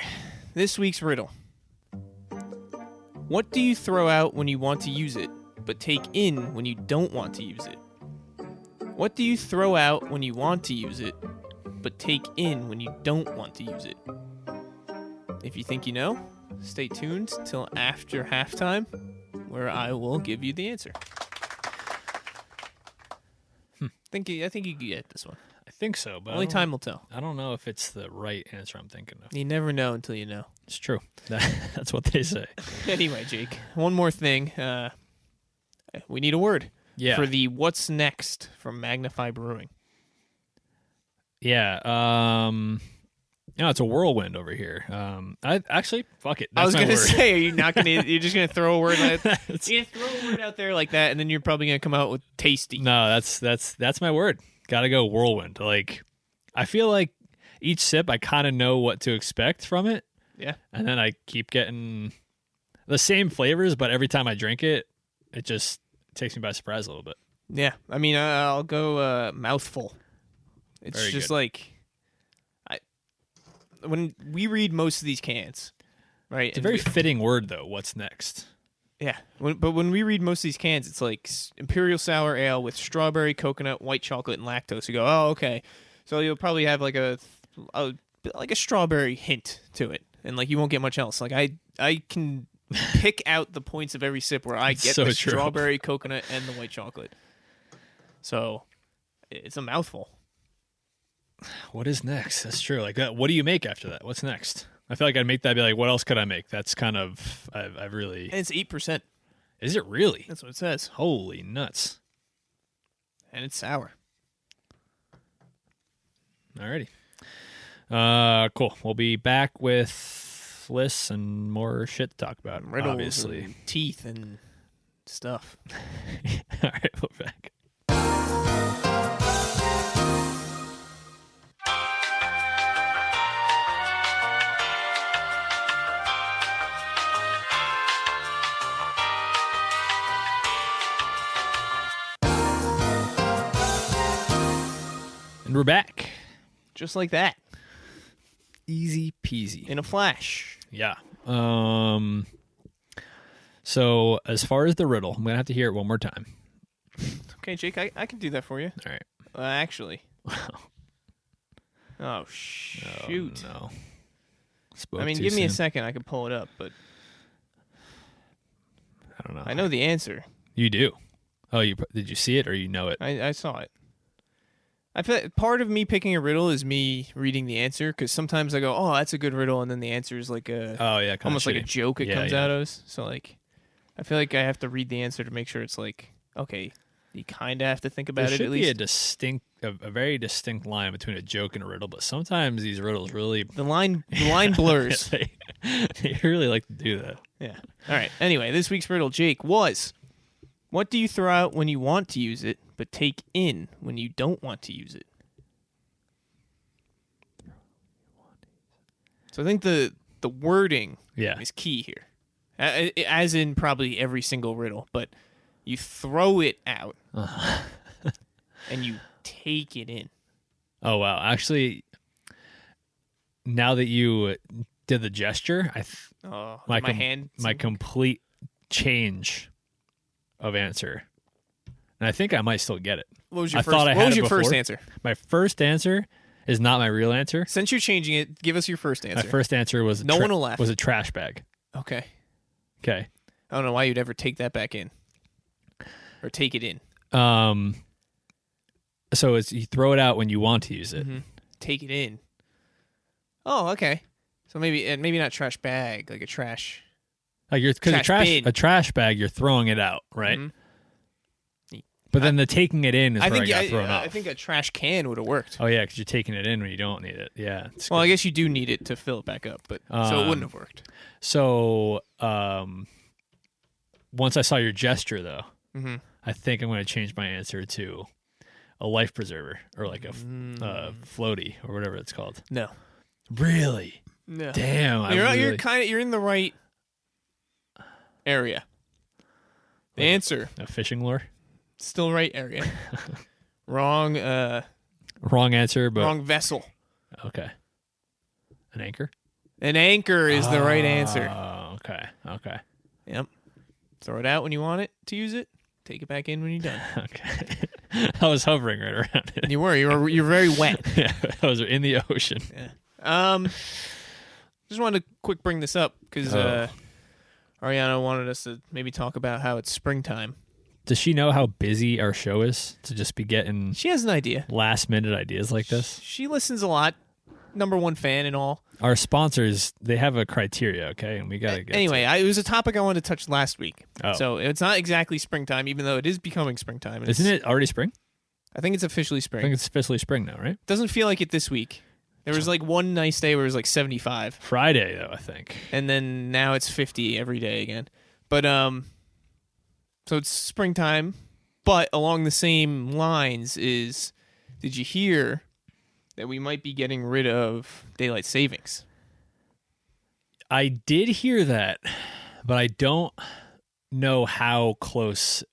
this week's riddle. What do you throw out when you want to use it, but take in when you don't want to use it? What do you throw out when you want to use it, but take in when you don't want to use it? If you think you know, stay tuned till after halftime, where I will give you the answer. I think you can get this one. I think so, but Only time will tell. I don't know if it's the right answer I'm thinking of. You never know until you know. It's true. That's what they say. Anyway, Jake, one more thing. We need a word Yeah. for the what's next from Magnify Brewing. Yeah. It's a whirlwind over here. I actually fuck it. That's I was my gonna word. say, are you not gonna? You're just gonna throw a word out? It's- You're gonna throw a word out there like that, and then you're probably gonna come out with tasty. No, that's my word. Gotta go whirlwind. Like, I feel like each sip, I kind of know what to expect from it, Yeah. and then I keep getting the same flavors, but every time I drink it, it just takes me by surprise a little bit. Yeah. I mean, I'll go mouthful. It's Very just good. like when we read most of these cans, right? It's a very fitting word, though. What's next? Yeah, but when we read most of these cans, it's like Imperial Sour Ale with strawberry, coconut, white chocolate, and lactose. You go, oh, okay. So you'll probably have like a strawberry hint to it, and like you won't get much else. Like I can pick out the points of every sip where I get so the true. strawberry, coconut, and the white chocolate. So it's a mouthful. What is next? That's true. Like, what do you make after that? What's next? I feel like I'd make that. Be like, what else could I make? That's kind of I've really. And it's 8%. Is it really? That's what it says. Holy nuts! And it's sour. Alrighty. Cool. We'll be back with lists and more shit to talk about. Riddles obviously. and teeth and stuff. All right, we're back. And we're back. Just like that. Easy peasy. In a flash. Yeah. So as far as the riddle, I'm gonna have to hear it one more time. Okay, Jake, I can do that for you. All right. Actually. Oh, shoot. Oh, no. Spoke I mean, too give me a soon. second. I can pull it up, but I don't know. I know the answer. You do. Oh, did you see it or you know it? I saw it. I feel part of me picking a riddle is me reading the answer, because sometimes I go, "Oh, that's a good riddle," and then the answer is like Oh yeah, kinda almost like a shitty. joke. It Yeah, comes yeah. out as. So like, I feel like I have to read the answer to make sure it's like, okay, you kind of have to think about There it should at be least. a very distinct line between a joke and a riddle, but sometimes these riddles really The line blurs. they really like to do that. Yeah. All right. Anyway, this week's riddle, Jake, was: what do you throw out when you want to use it, but take in when you don't want to use it? So I think the wording Yeah. is key here, as in probably every single riddle. But you throw it out and you take it in. Oh wow! Actually, now that you did the gesture, Oh, my my hand. my complete change of answer, and I think I might still get it. What was your I first? thought I What had was it your first before. answer? My first answer is not my real answer. Since you're changing it, give us your first answer. My first answer was No one will laugh. was a trash bag. Okay. Okay. I don't know why you'd ever take that back in, or take it in. So it's you throw it out when you want to use it. Take it in. Oh, okay. So maybe not trash bag, like a trash. Like because Trash bin. a trash bag, you're throwing it out, right? Mhm. But then the taking it in is where I got thrown off. I think a trash can would have worked. Oh yeah, because you're taking it in when you don't need it. Yeah. it's Well, good. I guess you do need it to fill it back up, but so it wouldn't have worked. So once I saw your gesture, though, Mm-hmm. I think I'm going to change my answer to a life preserver or like a floaty or whatever it's called. No. Really? No. Damn. You're in the right area. The answer, a fishing lure. still right area. Wrong Wrong answer, but wrong vessel. okay. An anchor. An anchor is the right answer. Oh, okay. Okay. Yep. Throw it out when you want it to use it. Take it back in when you're done. Okay. I was hovering right around it. You're very wet. Yeah, I was in the ocean. Yeah. Just wanted to quick bring this up because Ariana wanted us to maybe talk about how it's springtime. Does she know how busy our show is to just be getting She has an idea. last minute ideas like this? She listens a lot. #1 fan and all. Our sponsors, they have a criteria, okay? And we got to get Anyway, to it. it was a topic I wanted to touch last week. Oh. So it's not exactly springtime, even though it is becoming springtime. and Isn't it already spring? I think it's officially I spring. think it's officially spring now, right? Doesn't feel like it this week. There was like one nice day where it was like 75. Friday, though, I think. And then now it's 50 every day again. But so it's springtime, but along the same lines is, did you hear that we might be getting rid of daylight savings? I did hear that, but I don't know how close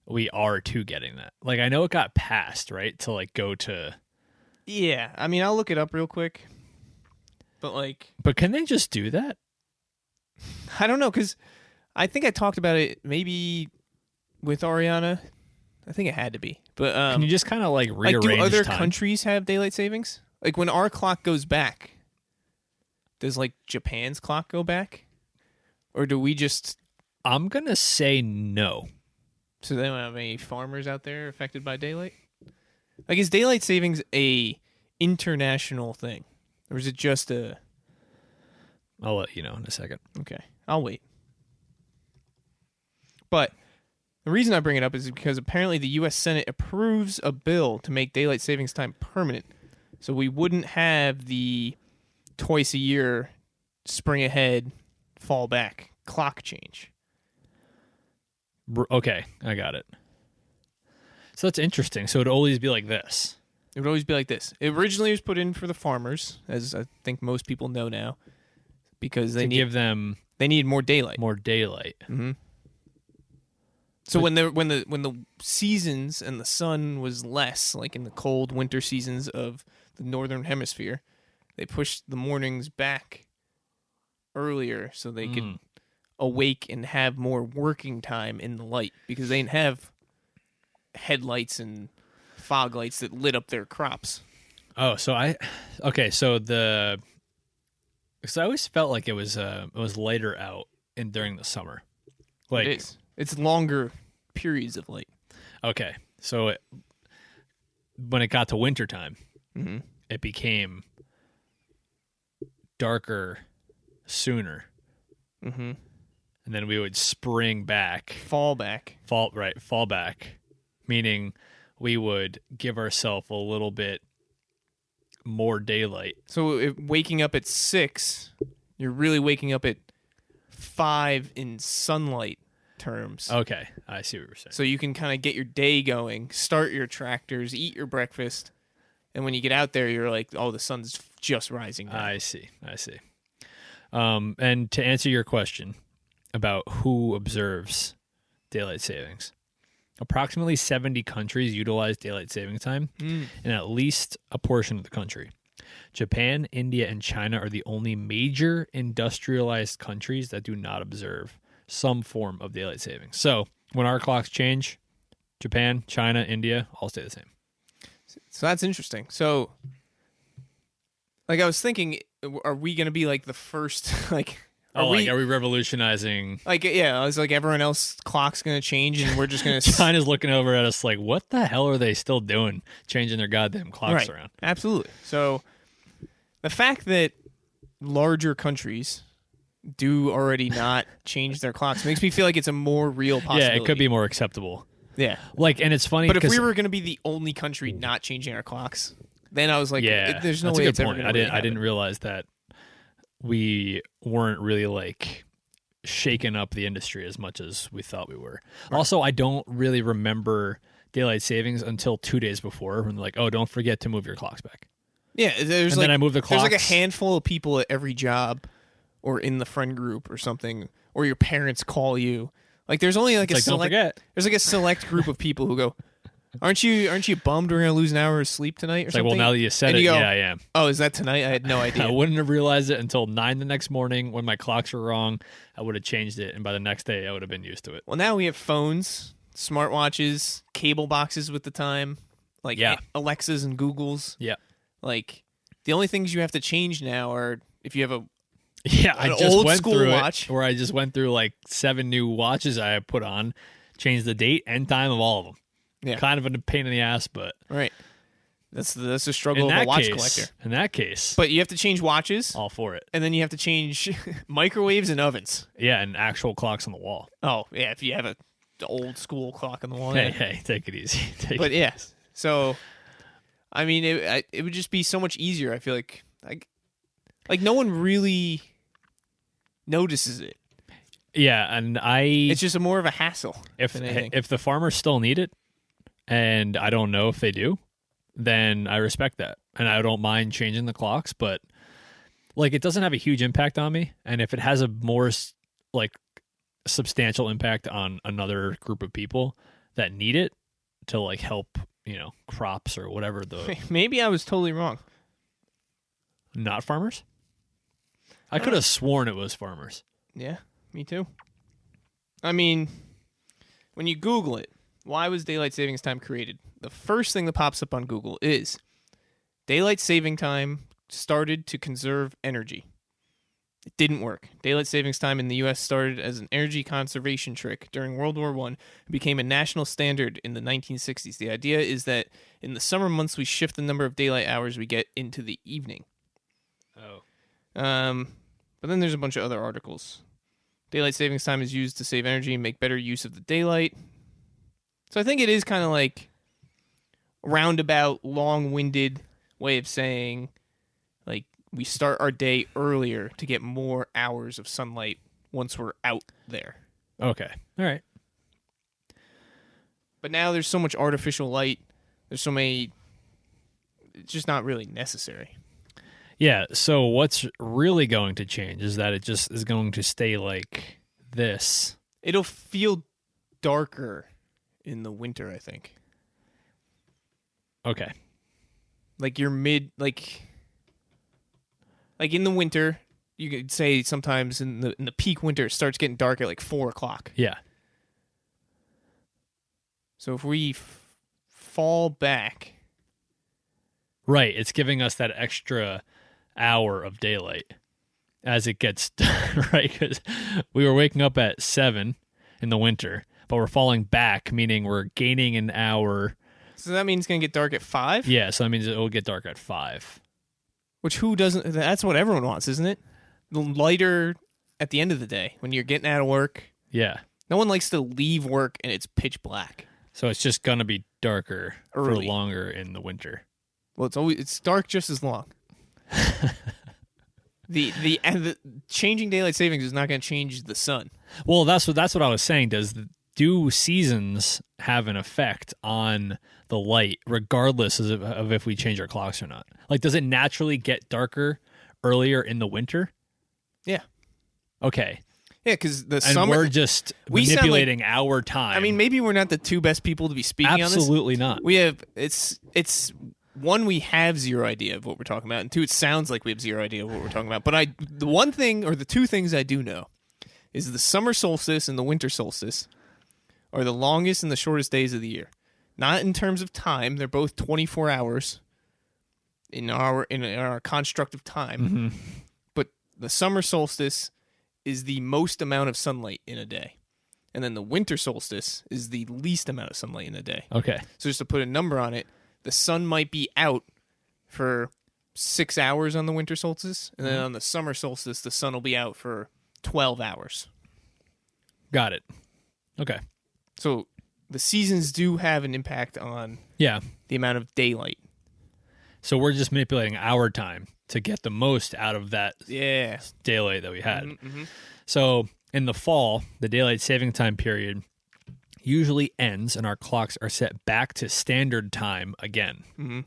we are to getting that. Like, I know it got passed, right? To like go to. Yeah, I mean, I'll look it up real quick. But like, But can they just do that? I don't know, because I think I talked about it maybe with Ariana. I think it had to be. But Can you just kind of like rearrange do other time? countries have daylight savings? Like when our clock goes back, does like Japan's clock go back? Or do we just... I'm going to say no. So they don't have any farmers out there affected by daylight? Like, is daylight savings a international thing? Or is it just a... I'll let you know in a second. Okay, I'll wait. But the reason I bring it up is because apparently the U.S. Senate approves a bill to make daylight savings time permanent. So we wouldn't have the twice a year spring ahead, fall back clock change. Okay, I got it. So that's interesting. So it'd always be like this. It would always be like this. It originally was put in for the farmers, as I think most people know now, because they give them they need more daylight. more daylight. Mm-hmm. So when the seasons and the sun was less, like in the cold winter seasons of the northern hemisphere, they pushed the mornings back earlier so they could awake and have more working time in the light, because they didn't have headlights and fog lights that lit up their crops. Oh, so I always felt like it was later out during the summer. Like It is. It's longer periods of light. Okay, so when it got to wintertime, Mm-hmm. it became darker sooner. Mm-hmm. And then we would spring back. Fall back. Fall back. Meaning we would give ourselves a little bit more daylight. So if waking up at 6, you're really waking up at 5 in sunlight terms. Okay, I see what you're saying. So you can kind of get your day going, start your tractors, eat your breakfast, and when you get out there, you're like, oh, the sun's just rising now. I see. And to answer your question about who observes daylight savings, approximately 70 countries utilize daylight saving time in at least a portion of the country. Japan, India, and China are the only major industrialized countries that do not observe some form of daylight savings. So when our clocks change, Japan, China, India all stay the same. So that's interesting. So, like, I was thinking, are we going to be like the first, like... Are we revolutionizing? Like, yeah, I was like, everyone else clock's going to change, and we're just going to... China's looking over at us like, what the hell are they still doing, changing their goddamn clocks around? Absolutely. So, the fact that larger countries do already not change their clocks makes me feel like it's a more real possibility. Yeah, it could be more acceptable. Yeah. Like, and it's funny, but if we were going to be the only country not changing our clocks, then I was like, there's no way it's ever going to happen. I didn't realize that we weren't really like shaking up the industry as much as we thought we were. Right. Also, I don't really remember daylight savings until 2 days before when they're like, oh, don't forget to move your clocks back. Yeah, then I move the clocks. There's like a handful of people at every job or in the friend group or something, or your parents call you. Like there's only like don't forget. There's like a select group of people who go, Aren't you bummed we're going to lose an hour of sleep tonight or something? Like, well, now that you said it, go, yeah, I am. Oh, is that tonight? I had no idea. I wouldn't have realized it until 9 the next morning when my clocks were wrong. I would have changed it, and by the next day, I would have been used to it. Well, now we have phones, smartwatches, cable boxes with the time, like Alexas and Googles. Yeah. Like, the only things you have to change now are if you have an I just old went school through watch. where I just went through like 7 new watches I put on, changed the date and time of all of them. Yeah. Kind of a pain in the ass, but right. That's the struggle of a watch collector. In that case, but you have to change watches. All for it. And then you have to change microwaves and ovens. Yeah, and actual clocks on the wall. Oh, yeah, if you have the old school clock on the wall. Hey, take it easy. Yes. So, I mean, it would just be so much easier, I feel like no one really notices it. Yeah, and it's just more of a hassle. If the farmers still need it, and I don't know if they do, then I respect that. And I don't mind changing the clocks, but like it doesn't have a huge impact on me. And if it has a more like substantial impact on another group of people that need it to like help, crops or whatever maybe I was totally wrong. Not farmers? I could have sworn it was farmers. Yeah, me too. I mean, when you Google it, why was daylight savings time created? The first thing that pops up on Google is daylight saving time started to conserve energy. It didn't work. Daylight savings time in the U.S. started as an energy conservation trick during World War I and became a national standard in the 1960s. The idea is that in the summer months, we shift the number of daylight hours we get into the evening. Oh. But then there's a bunch of other articles. Daylight savings time is used to save energy and make better use of the daylight. So I think it is kind of like a roundabout, long-winded way of saying, like, we start our day earlier to get more hours of sunlight once we're out there. Okay. All right. But now there's so much artificial light. There's so many... It's just not really necessary. Yeah, so what's really going to change is that it just is going to stay like this. It'll feel darker in the winter, I think. Okay. Like you're like in the winter, you could say sometimes in the peak winter it starts getting dark at like 4:00. Yeah. So if we fall back, Right, it's giving us that extra hour of daylight as it gets right, because we were waking up at 7 in the winter, but we're falling back, meaning we're gaining an hour. so that means it's gonna get dark at 5. Yeah, so that means it will get dark at 5. Which who doesn't? That's what everyone wants, isn't it? The lighter at the end of the day when you're getting out of work. Yeah, No one likes to leave work and it's pitch black. so it's just gonna be darker for Early. longer in the winter. Well, it's dark just as long. the changing daylight savings is not going to change the sun. Well, that's what I was saying. Do seasons have an effect on the light, regardless of if we change our clocks or not? Like, does it naturally get darker earlier in the winter? Yeah. Okay. Yeah, because the And summer... we're just we sound like- manipulating our time. I mean, maybe we're not the two best people to be speaking on this. absolutely not. We have... It's one, we have zero idea of what we're talking about, and two, it sounds like we have zero idea of what we're talking about. But the one thing, or the two things I do know, is the summer solstice and the winter solstice are the longest and the shortest days of the year. Not in terms of time; they're both 24 hours in our construct of time. Mm-hmm. But the summer solstice is the most amount of sunlight in a day, and then the winter solstice is the least amount of sunlight in a day. Okay. So just to put a number on it, the sun might be out for 6 hours on the winter solstice, and then on the summer solstice, the sun will be out for 12 hours. Got it. Okay. So the seasons do have an impact on Yeah. the amount of daylight. So we're just manipulating our time to get the most out of that Yeah. daylight that we had. Mm-hmm. So in the fall, the daylight saving time period usually ends and our clocks are set back to standard time again. Mm-hmm.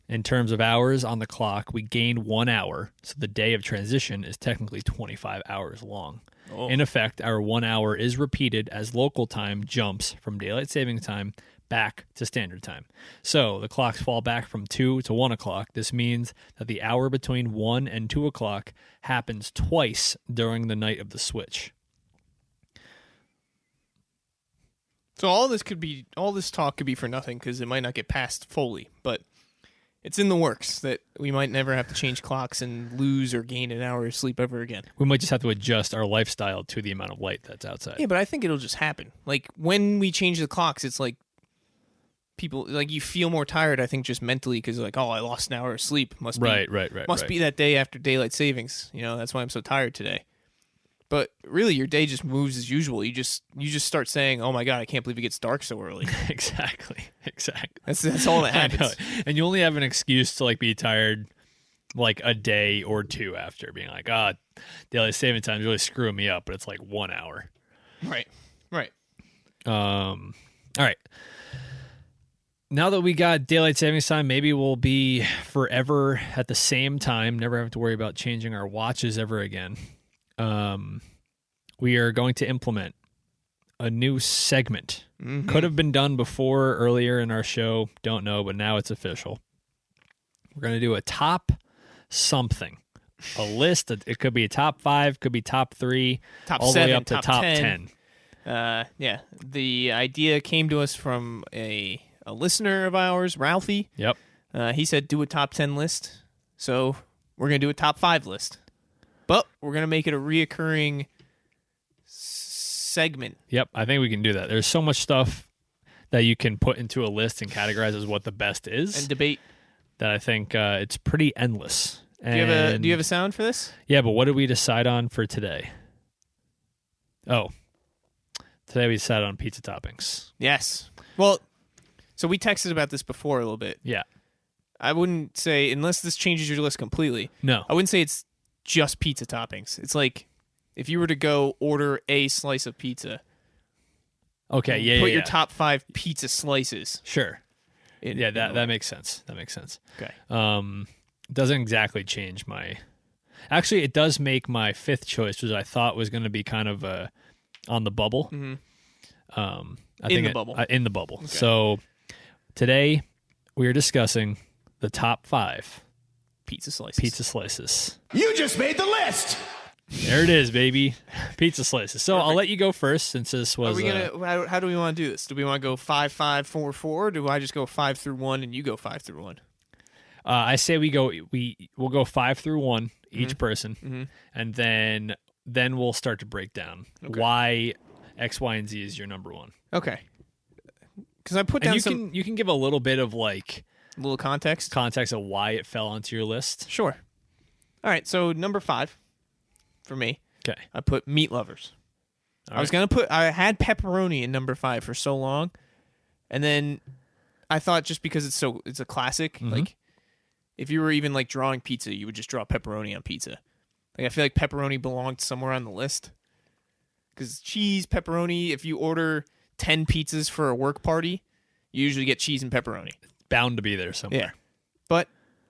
In terms of hours on the clock, we gain 1 hour, so the day of transition is technically 25 hours long. Oh. In effect, our 1 hour is repeated as local time jumps from daylight saving time back to standard time. So the clocks fall back from 2 to 1 o'clock. This means that the hour between 1 and 2 o'clock happens twice during the night of the switch. So all this talk could be for nothing because it might not get passed fully, but it's in the works that we might never have to change clocks and lose or gain an hour of sleep ever again. We might just have to adjust our lifestyle to the amount of light that's outside. Yeah, but I think it'll just happen. Like when we change the clocks, it's like people like you feel more tired. I think just mentally because like, oh, I lost an hour of sleep. Must Right. be that day after daylight savings. You know, that's why I'm so tired today. But really, your day just moves as usual. You just start saying, "Oh my god, I can't believe it gets dark so early." Exactly. That's all that I know. happens. And you only have an excuse to like be tired like a day or two after being like, daylight saving time is really screwing me up, but it's like 1 hour. Right. All right. Now that we got daylight savings time, maybe we'll be forever at the same time, never have to worry about changing our watches ever again. We are going to implement a new segment. Mm-hmm. Could have been done before, earlier in our show. Don't know, but now it's official. We're going to do a top something. A list. It could be a top 5, could be top 3, Top all 7, the way up to top 10. Yeah, the idea came to us from a listener of ours, Ralphie. Yep. He said do a top 10 list, so we're going to do a top 5 list. But we're going to make it a reoccurring segment. Yep, I think we can do that. There's so much stuff that you can put into a list and categorize as what the best is, And debate. that I think it's pretty endless. Do you have a sound for this? Yeah, but what did we decide on for today? Oh, today we decided on pizza toppings. Yes. Well, so we texted about this before a little bit. Yeah. I wouldn't say, unless this changes your list completely, No. I wouldn't say it's just pizza toppings. It's like if you were to go order a slice of pizza, Okay, yeah, put yeah, your yeah. top 5 pizza slices. Sure. In, Yeah, in that order. makes sense. That makes sense. Okay. Doesn't exactly change my... Actually, it does make my fifth choice, which I thought was going to be kind of on the bubble. Mm-hmm. In the bubble. In the bubble. Okay. So today we are discussing the top 5 Pizza slices. pizza slices. You just made the list. There it is, baby. Pizza slices. So I'll let you go first since this was... Are we gonna? How do we want to do this? Do we want to go 5, 5, 4, 4? Or do I just go 5 through 1 and you go 5 through 1? I say we'll go 5 through 1 each person, and then we'll start to break down why X, Y, and Z is your number 1. Okay. Because I put And down you can give a little bit of like little context. context of why it fell onto your list. Sure. All right. So number 5 for me, Okay. I put meat lovers. I had pepperoni in number 5 for so long, and then I thought just because it's a classic, like if you were even like drawing pizza, you would just draw pepperoni on pizza. Like I feel like pepperoni belonged somewhere on the list because cheese, pepperoni. If you order 10 pizzas for a work party, you usually get cheese and pepperoni. Bound to be there somewhere. Yeah, but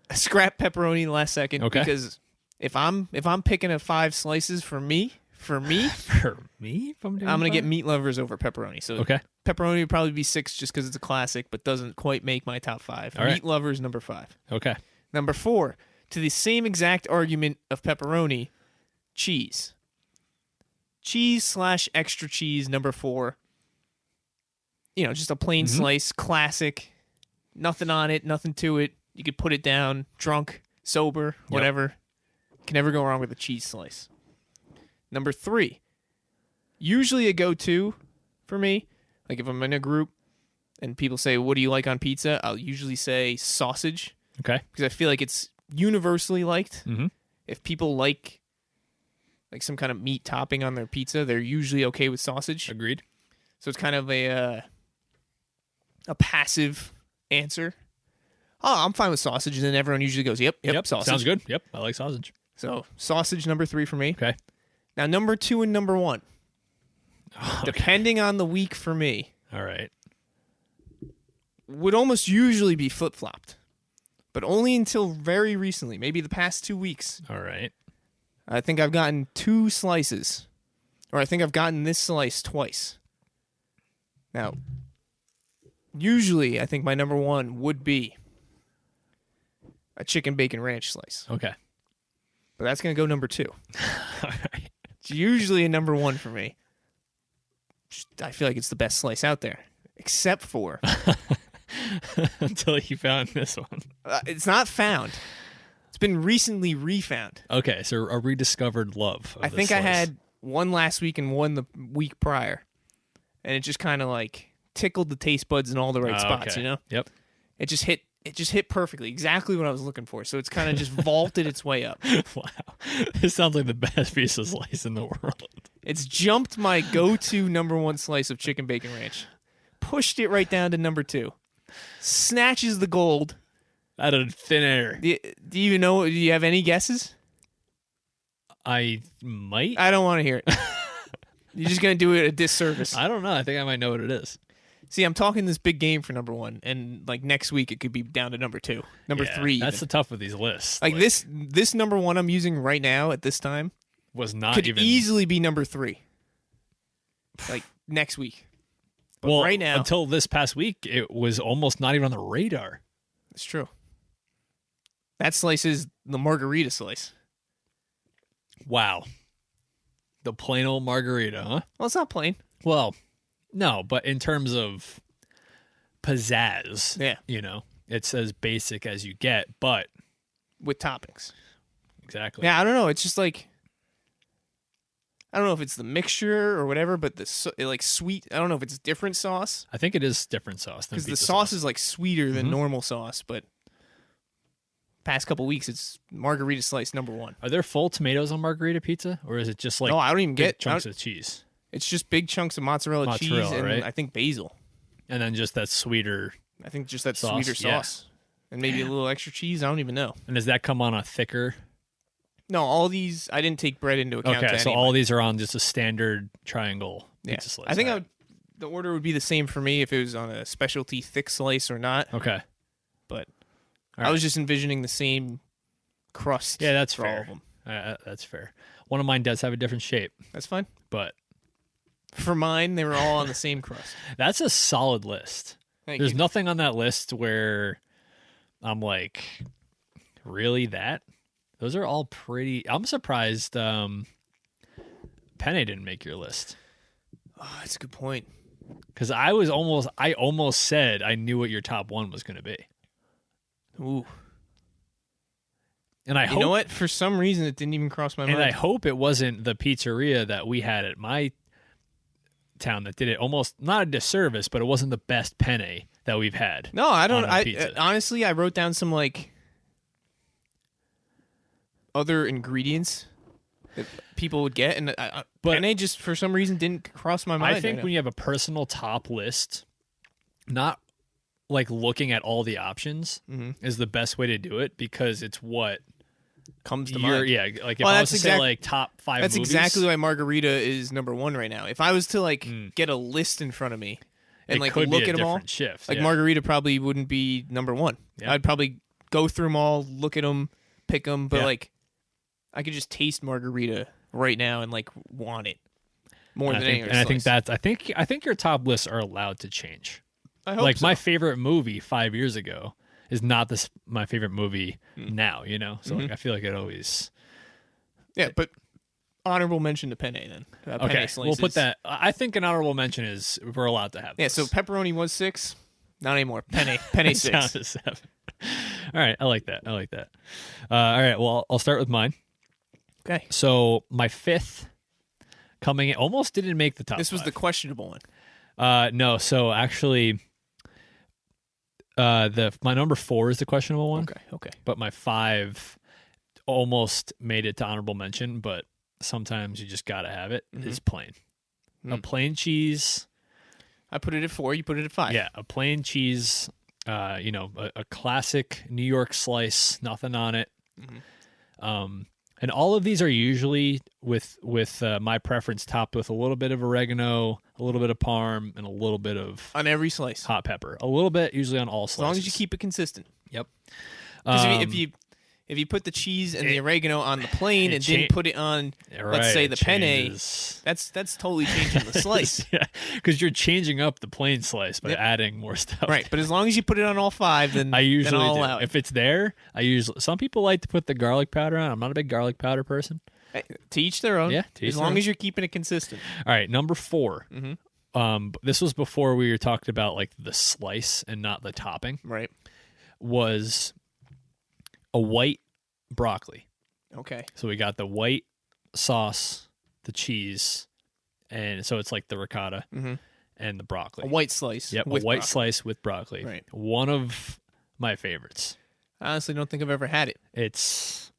I scrap pepperoni the last second because if I'm picking a 5 slices for me, For me, if I'm I'm gonna get meat lovers over pepperoni. So Okay. pepperoni would probably be 6 just because it's a classic, but doesn't quite make my top 5. All right. Meat lovers number 5. Okay. Number 4, to the same exact argument of pepperoni, cheese. Cheese / extra cheese number 4. You know, just a plain slice, classic. Nothing on it, nothing to it. You could put it down, drunk, sober, whatever. Can never go wrong with a cheese slice. Number 3, usually a go-to for me. Like if I'm in a group and people say, "What do you like on pizza?" I'll usually say sausage Okay. because I feel like it's universally liked. Mm-hmm. If people like some kind of meat topping on their pizza, they're usually okay with sausage. Agreed. So it's kind of a passive answer. Oh, I'm fine with sausage, and then everyone usually goes, "Yep, sausage." Sounds good. Yep. I like sausage. So sausage number 3 for me. Okay. Now number 2 and number 1, depending on the week for me, All right. would almost usually be flip-flopped, but only until very recently, maybe the past 2 weeks. All right. I think I've gotten 2 slices, or I think I've gotten this slice twice. Now, usually I think my number 1 would be a chicken bacon ranch slice, Okay. but that's going to go number 2. All right. It's usually a number 1 for me. I feel like it's the best slice out there, except for Until you found this one. it's not found. It's been recently refound. Okay, so a rediscovered love. Of I this think I slice. had one last week and one the week prior, and it just kind of like tickled the taste buds in all the right spots. Okay. You know, Yep. it just hit perfectly, exactly what I was looking for. So it's kind of just vaulted its way up. Wow. This sounds like the best piece of slice in the world. It's jumped my go-to number 1 slice of chicken bacon ranch, pushed it right down to number 2, snatches the gold. Out of thin air. Do you even know? Do you have any guesses? I might. I don't want to hear it. You're just gonna do it a disservice. I don't know. I think I might know what it is. See, I'm talking this big game for number 1, and like next week it could be down to number 2, number Yeah, 3. That's even. the tough with these lists. Like this number 1 I'm using right now at this time was not could even easily be number 3. Like next week. But well right now, until this past week. It was almost not even on the radar. it's true. That slice is the margarita slice. Wow. The plain old margarita, huh? Well, it's not plain. Well, no, but in terms of pizzazz, Yeah. it's as basic as you get, but with toppings. exactly. Yeah, I don't know. It's just like I don't know if it's the mixture or whatever, but like sweet. I don't know if it's different sauce I think it is different sauce than because the pizza sauce is like sweeter than Mhm. normal sauce. But past couple weeks, it's margarita slice number 1. Are there full tomatoes on margarita pizza, or is it just like No, I don't even big get chunks of cheese, It's just big chunks of mozzarella cheese and right? I think basil. and then just that sweeter? I think just that Sauce, sweeter yeah. sauce and maybe a little extra cheese. I don't even know. And does that come on a thicker? No, all these I didn't take bread into account. Okay, to so anyway. all these are on just a standard triangle Yeah. pizza slice. I think All right. the order would be the same for me if it was on a specialty thick slice or not. Okay. But All I right. was just envisioning the same crust. Yeah, that's for fair. all of them. That's fair. One of mine does have a different shape, That's fine. but For mine, they were all on the same crust. that's a solid list. Thank There's you. nothing on that list where I'm like, really that? Those are all pretty. I'm surprised Penne didn't make your list. Oh, that's a good point. Because I almost said I knew what your top one was going to be. Ooh. And I You hope, know what? For some reason, it didn't even cross my mind. and I hope it wasn't the pizzeria that we had at my town that did it almost not a disservice, but it wasn't the best penne that we've had. No, I don't. on a pizza. Honestly, I wrote down some like other ingredients that people would get, and But- penne just for some reason didn't cross my mind. I think right when you have a personal top list, not like looking at all the options Mm-hmm. is the best way to do it because it's what now. Comes to you're. mind. Yeah, like if Well, I was that's to say exact- like top 5 That's movies, exactly why Margarita is number 1 right now. If I was to like get a list in front of me and it like could look be a at them all, different shift. like yeah. Margarita probably wouldn't be number 1. Yeah. I'd probably go through them all, look at them, pick them, but Yeah. like I could just taste Margarita right now and like want it more And than any other I think slice. that's I think your top lists are allowed to change. I hope Like so. my favorite movie 5 years ago is not my favorite movie Hmm. now. So Mm-hmm. like I feel like it always. Yeah, but honorable mention to penne then. Penne Okay, slices. we'll put that. I think an honorable mention is we're allowed to have. Yeah, those. so pepperoni was 6. Not anymore. Penne 6. Down to 7. All right, I like that. All right, well, I'll start with mine. Okay. So my 5th coming in almost didn't make the top. This was the 5. questionable one. No. So actually, my number 4 is the questionable one. Okay. But my 5 almost made it to honorable mention. But sometimes you just gotta have it. It's plain. A plain cheese. I put it at 4, you put it at 5. Yeah, a plain cheese. A classic New York slice, nothing on it. And all of these are usually with my preference topped with a little bit of oregano, a little bit of parm, and a little bit of On every slice. hot pepper. A little bit, usually on all As slices. long as you keep it consistent. Yep. Because if you put the cheese and the oregano on the plain it and didn't put it on, let's say, the penne, that's totally changing the slice. Yeah, because you're changing up the plain slice by Yep. adding more stuff. Right, but as long as you put it on all 5, then I usually then I'll do. allow it. If it's there, some people like to put the garlic powder on. I'm not a big garlic powder person. Hey, to each their own. Yeah, to each as their long own. as you're keeping it consistent. All right, number 4. This was before we were talking about like the slice and not the topping. Right. Was a white broccoli. Okay. So we got the white sauce, the cheese, and so it's like the ricotta and the broccoli. A white slice. Yep, with a white broccoli. slice with broccoli. Right. One of my favorites. I honestly don't think I've ever had it. It's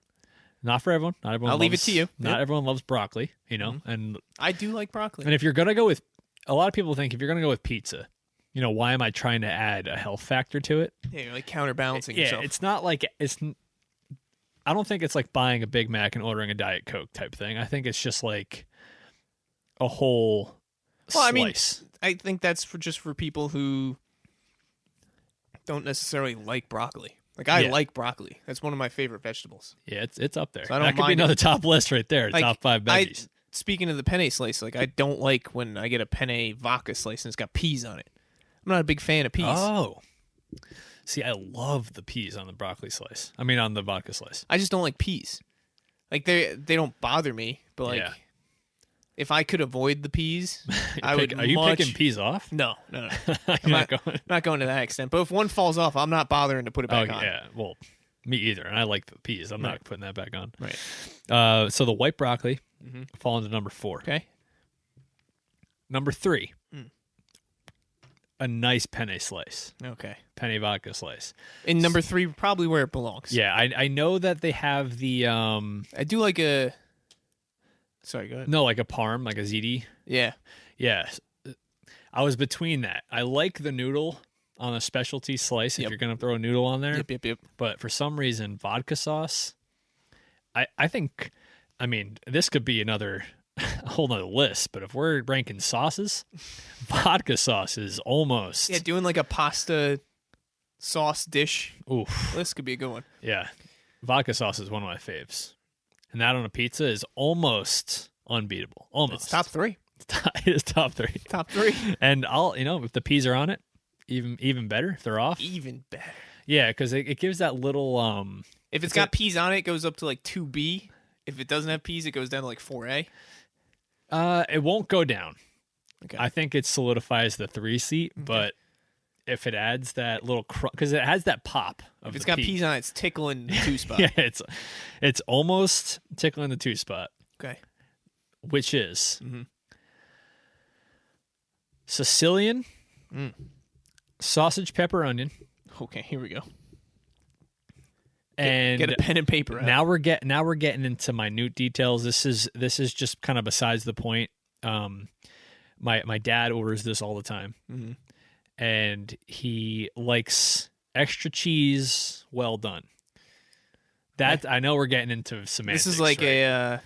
not for everyone. Not everyone. I'll leave it loves- to you. Not Yep. everyone loves broccoli, and I do like broccoli. if you're gonna go with, a lot of people think if you're gonna go with pizza, why am I trying to add a health factor to it? Yeah, you're like counterbalancing Yeah, yourself. it's not like I don't think it's like buying a Big Mac and ordering a Diet Coke type thing. I think it's just like a whole slice. I think that's just for people who don't necessarily like broccoli. Like I Yeah. like broccoli. That's one of my favorite vegetables. Yeah, it's up there. So I don't That could be mind it. another top list right there. Like, top 5 veggies. Speaking of the penne slice, like I don't like when I get a penne vodka slice and it's got peas on it. I'm not a big fan of peas. Oh. See, I love the peas on the broccoli slice. I mean, on the vodka slice. I just don't like peas. Like they don't bother me, but like Yeah. if I could avoid the peas, I would. Are you picking peas off? No. You're I'm not going. not going to that extent. But if one falls off, I'm not bothering to put it back on. Yeah, well, me either. And I like the peas. I'm Right. not putting that back on. Right. So the white broccoli fall into number 4. Okay. Number 3, a nice penne slice, Okay. penne vodka slice. In number 3, probably where it belongs. Yeah, I know that they have the I do like a. Sorry, go ahead. no, like a parm, like a ziti. Yeah. Yeah, I was between that. I like the noodle on a specialty slice if Yep. you're gonna throw a noodle on there. Yep. But for some reason, vodka sauce. I think, I mean, this could be another a whole nother list. But if we're ranking sauces, vodka sauce is almost. Yeah, doing like a pasta sauce dish. Oof. This could be a good one. Yeah, vodka sauce is one of my faves, and that on a pizza is almost unbeatable. Almost It's top 3. It is top 3. Top 3. And I'll, if the peas are on it, even better. If they're off, Even better. yeah, because it gives that little If it's got peas on it, it goes up to like 2B. If it doesn't have peas, it goes down to like 4A. It won't go down. Okay. I think it solidifies the 3 seat, but if it adds that little because it has that pop. If it's got peas on it, it's tickling the 2 spot. Yeah, it's almost tickling the 2 spot, Okay. which is Sicilian sausage, pepper, onion, Okay, here we go. and Get a pen and paper out. now we're getting into minute details. This is just kind of besides the point. My dad orders this all the time, and he likes extra cheese, well done. That I know we're getting into semantics. This is like right? a.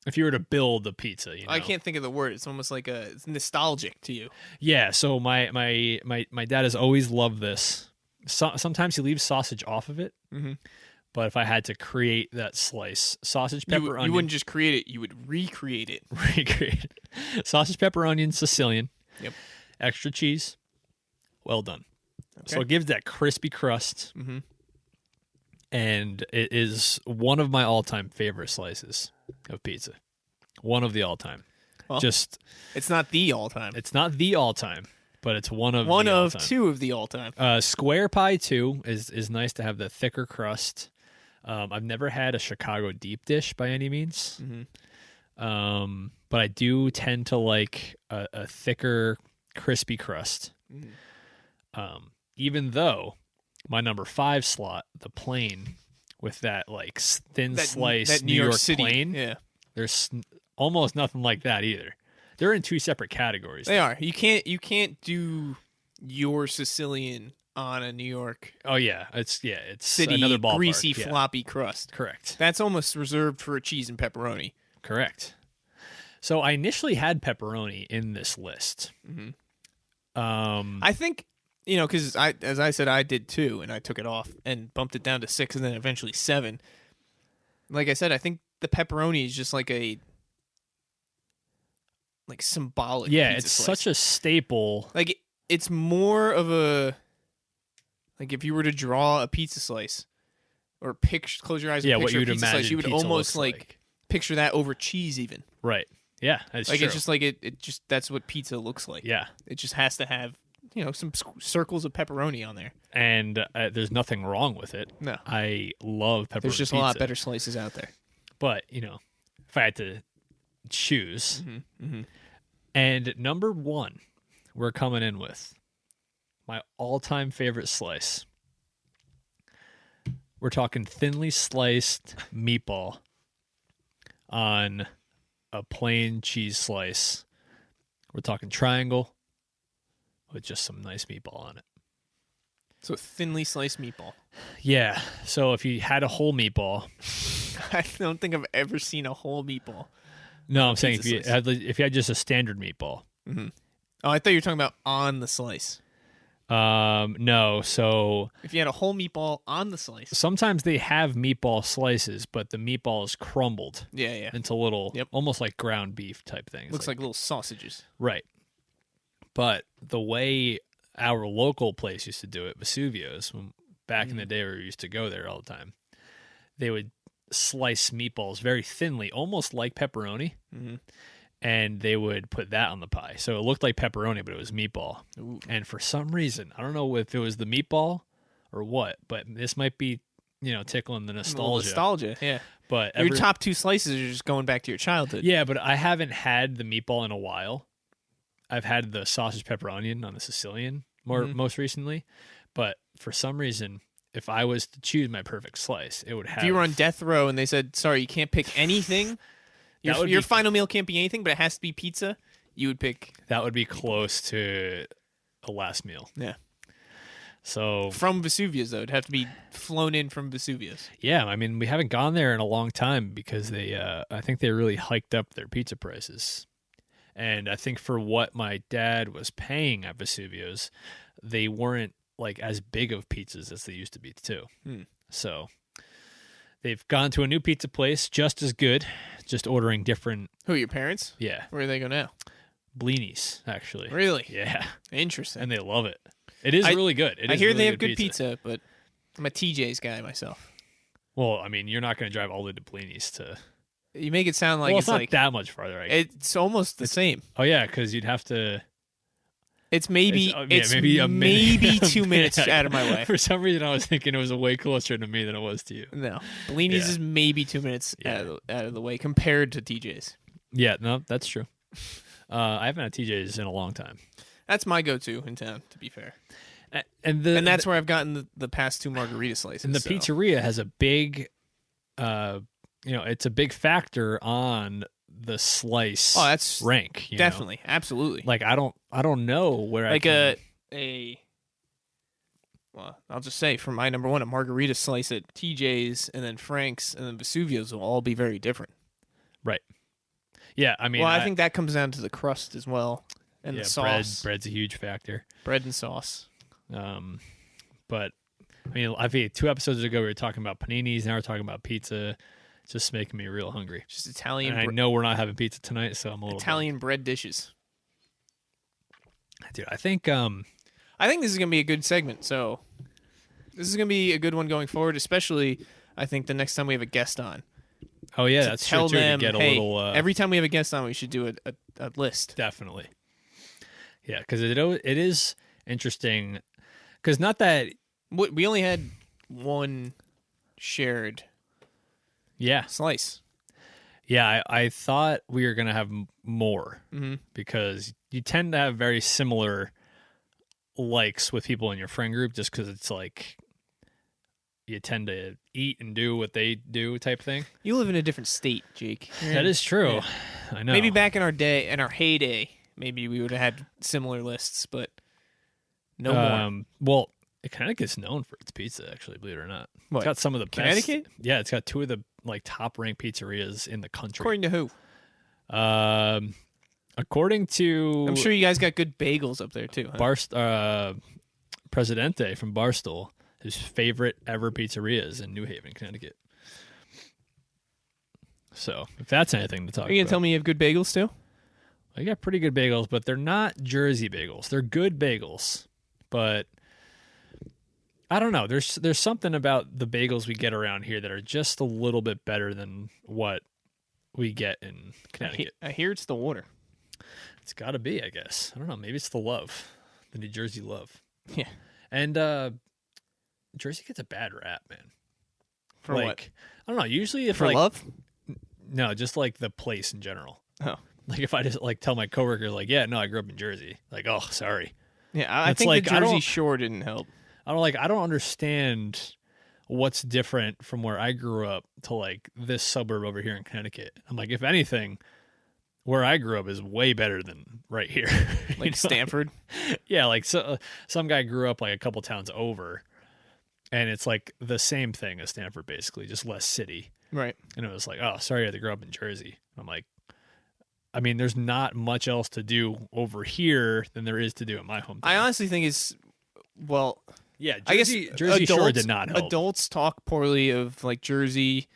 If you were to build a pizza, I can't think of the word. It's almost like it's nostalgic to you. Yeah. So my dad has always loved this. Sometimes he leaves sausage off of it, but if I had to create that slice, sausage, pepper, onion, You wouldn't just create it; you would recreate it. recreate it. Sausage, pepper, onion, Sicilian. Yep. Extra cheese. Well done. Okay. So it gives that crispy crust, and it is one of my all-time favorite slices of pizza. One of the all-time. Well, Just It's not the all-time. it's not the all-time, but it's one of One the of all-time. 2 of the all-time. Square pie too is nice to have the thicker crust. I've never had a Chicago deep dish by any means, but I do tend to like a thicker, crispy crust. Even though my number 5 slot, the plain with that like thin slice that New York City. plain, Yeah, there's almost nothing like that either. They're in 2 separate categories. they are. You can't do your Sicilian on a New York Oh yeah, it's City another ballpark. greasy Yeah. floppy crust. Correct. That's almost reserved for a cheese and pepperoni. Correct. So I initially had pepperoni in this list. I think because as I said, I did too, and I took it off and bumped it down to 6, and then eventually 7. Like I said, I think the pepperoni is just like a symbolic. Yeah, pizza it's slice. such a staple. Like it's more of a if you were to draw a pizza slice or close your eyes and Yeah, what picture you a would pizza imagine slice, you would pizza almost looks like. picture that over cheese even. Right. Yeah, that's Like true. it's just like it just that's what pizza looks like. Yeah. It just has to have some circles of pepperoni on there. And there's nothing wrong with it. No. I love pepperoni There's just pizza. a lot better slices out there. But, if I had to choose. Mm-hmm. And number 1, we're coming in with my all-time favorite slice. We're talking thinly sliced meatball on a plain cheese slice. We're talking triangle with just some nice meatball on it. So thinly sliced meatball. Yeah. So if you had a whole meatball, I don't think I've ever seen a whole meatball. no, I'm saying Pizza if you had just a standard meatball. Oh, I thought you were talking about on the slice. No. So If you had a whole meatball on the slice. sometimes they have meatball slices, but the meatball is crumbled Yeah. into little, Yep. almost like ground beef type things. Looks like little sausages. Right. But the way our local place used to do it, Vesuvio's, back in the day where we used to go there all the time, they would slice meatballs very thinly, almost like pepperoni. Mhm. And they would put that on the pie. So it looked like pepperoni, but it was meatball. Ooh. And for some reason, I don't know if it was the meatball or what, but this might be, tickling the A little nostalgia. nostalgia, yeah. But Your top 2 slices are just going back to your childhood. yeah, but I haven't had the meatball in a while. I've had the sausage pepperoni on the Sicilian most recently. But for some reason, if I was to choose my perfect slice, it would have. If you were on death row and they said, sorry, you can't pick anything, your final meal can't be anything, but it has to be pizza, you would pick. That would be close to a last meal. Yeah. So From Vesuvius, though. It'd have to be flown in from Vesuvius. yeah, I mean, we haven't gone there in a long time because I think they really hiked up their pizza prices. And I think for what my dad was paying at Vesuvius, they weren't like as big of pizzas as they used to be too. So they've gone to a new pizza place, just as good, just ordering different. Who, your parents? Yeah, Where do they go now? blinis actually. Really? Yeah, Interesting. and they love it. It is really good. I hear they have good pizza, but I'm a TJ's guy myself. Well, I mean, you're not going to drive all the way to Blinis to. You make it sound like Well, it's not like that much farther. it's almost the same. Oh yeah, because you'd have to. It's maybe It's maybe a minute. maybe 2 minutes out of my way. For some reason, I was thinking it was way closer to me than it was to you. No, Bellini's Yeah. is maybe 2 minutes out of the way compared to TJ's. Yeah, no, that's true. I haven't had TJ's in a long time, That's my go-to in town, to be fair. and that's where I've gotten the past 2 margarita slices. and the so. pizzeria has a big, it's a big factor on the slice. Oh, that's rank. Definitely, absolutely. Like I don't know where Like I can, well, I'll just say for my number 1, a margarita slice at TJ's and then Frank's and then Vesuvio's will all be very different. right. Yeah, I mean, Well, I think that comes down to the crust as well and yeah, the sauce. bread's a huge factor. Bread and sauce. But I mean, I think 2 episodes ago we were talking about paninis. Now we're talking about pizza. It's just making me real hungry. Just Italian. And I know we're not having pizza tonight, so I'm a little Italian bread dishes. bummed. Dude, I think this is gonna be a good segment. So this is gonna be a good one going forward, especially I think the next time we have a guest on. oh yeah, that's Tell true too. them, To get a hey, little every time we have a guest on, we should do a list. definitely. Yeah, because it is interesting. Because not that We only had 1 shared yeah slice. yeah I thought we were gonna have more Mm-hmm. because you tend to have very similar likes with people in your friend group just because it's like you tend to eat and do what they do type thing. You live in a different state, Jake. That is true. Yeah. I know. Maybe back in our heyday, maybe we would have had similar lists, but no more. Well, Connecticut's known for its pizza, actually, believe it or not. What? It's got some of the Connecticut? best. Yeah, it's got 2 of the top ranked pizzerias in the country. According to who? According to I'm sure you guys got good bagels up there too. Huh? Presidente from Barstool, his favorite ever pizzeria is in New Haven, Connecticut. So, if that's anything to talk Are you gonna about. tell me you have good bagels too? I got pretty good bagels, but they're not Jersey bagels. They're good bagels, but I don't know. There's something about the bagels we get around here that are just a little bit better than what we get in Connecticut. I hear it's the water. It's got to be, I guess. I don't know. Maybe it's the love, the New Jersey love. Yeah. And Jersey gets a bad rap, man. For like, what? I don't know. Usually, if For like love? no, just like the place in general. Oh. Like if I just like tell my coworkers, like, yeah, no, I grew up in Jersey. Like, oh, sorry. Yeah, I It's think like, the I Jersey don't- Shore didn't help. I don't understand what's different from where I grew up to like this suburb over here in Connecticut. I'm like, if anything, where I grew up is way better than right here. You Like know? Stanford. Yeah, like some guy grew up like a couple towns over, and it's like the same thing as Stanford, basically, just less city. Right. And it was like, oh, sorry, I had to grow up in Jersey. I'm like, I mean, there's not much else to do over here than there is to do in my hometown. I honestly think it's well, yeah, I guess Jersey Shore did not help. Adults talk poorly of like Jersey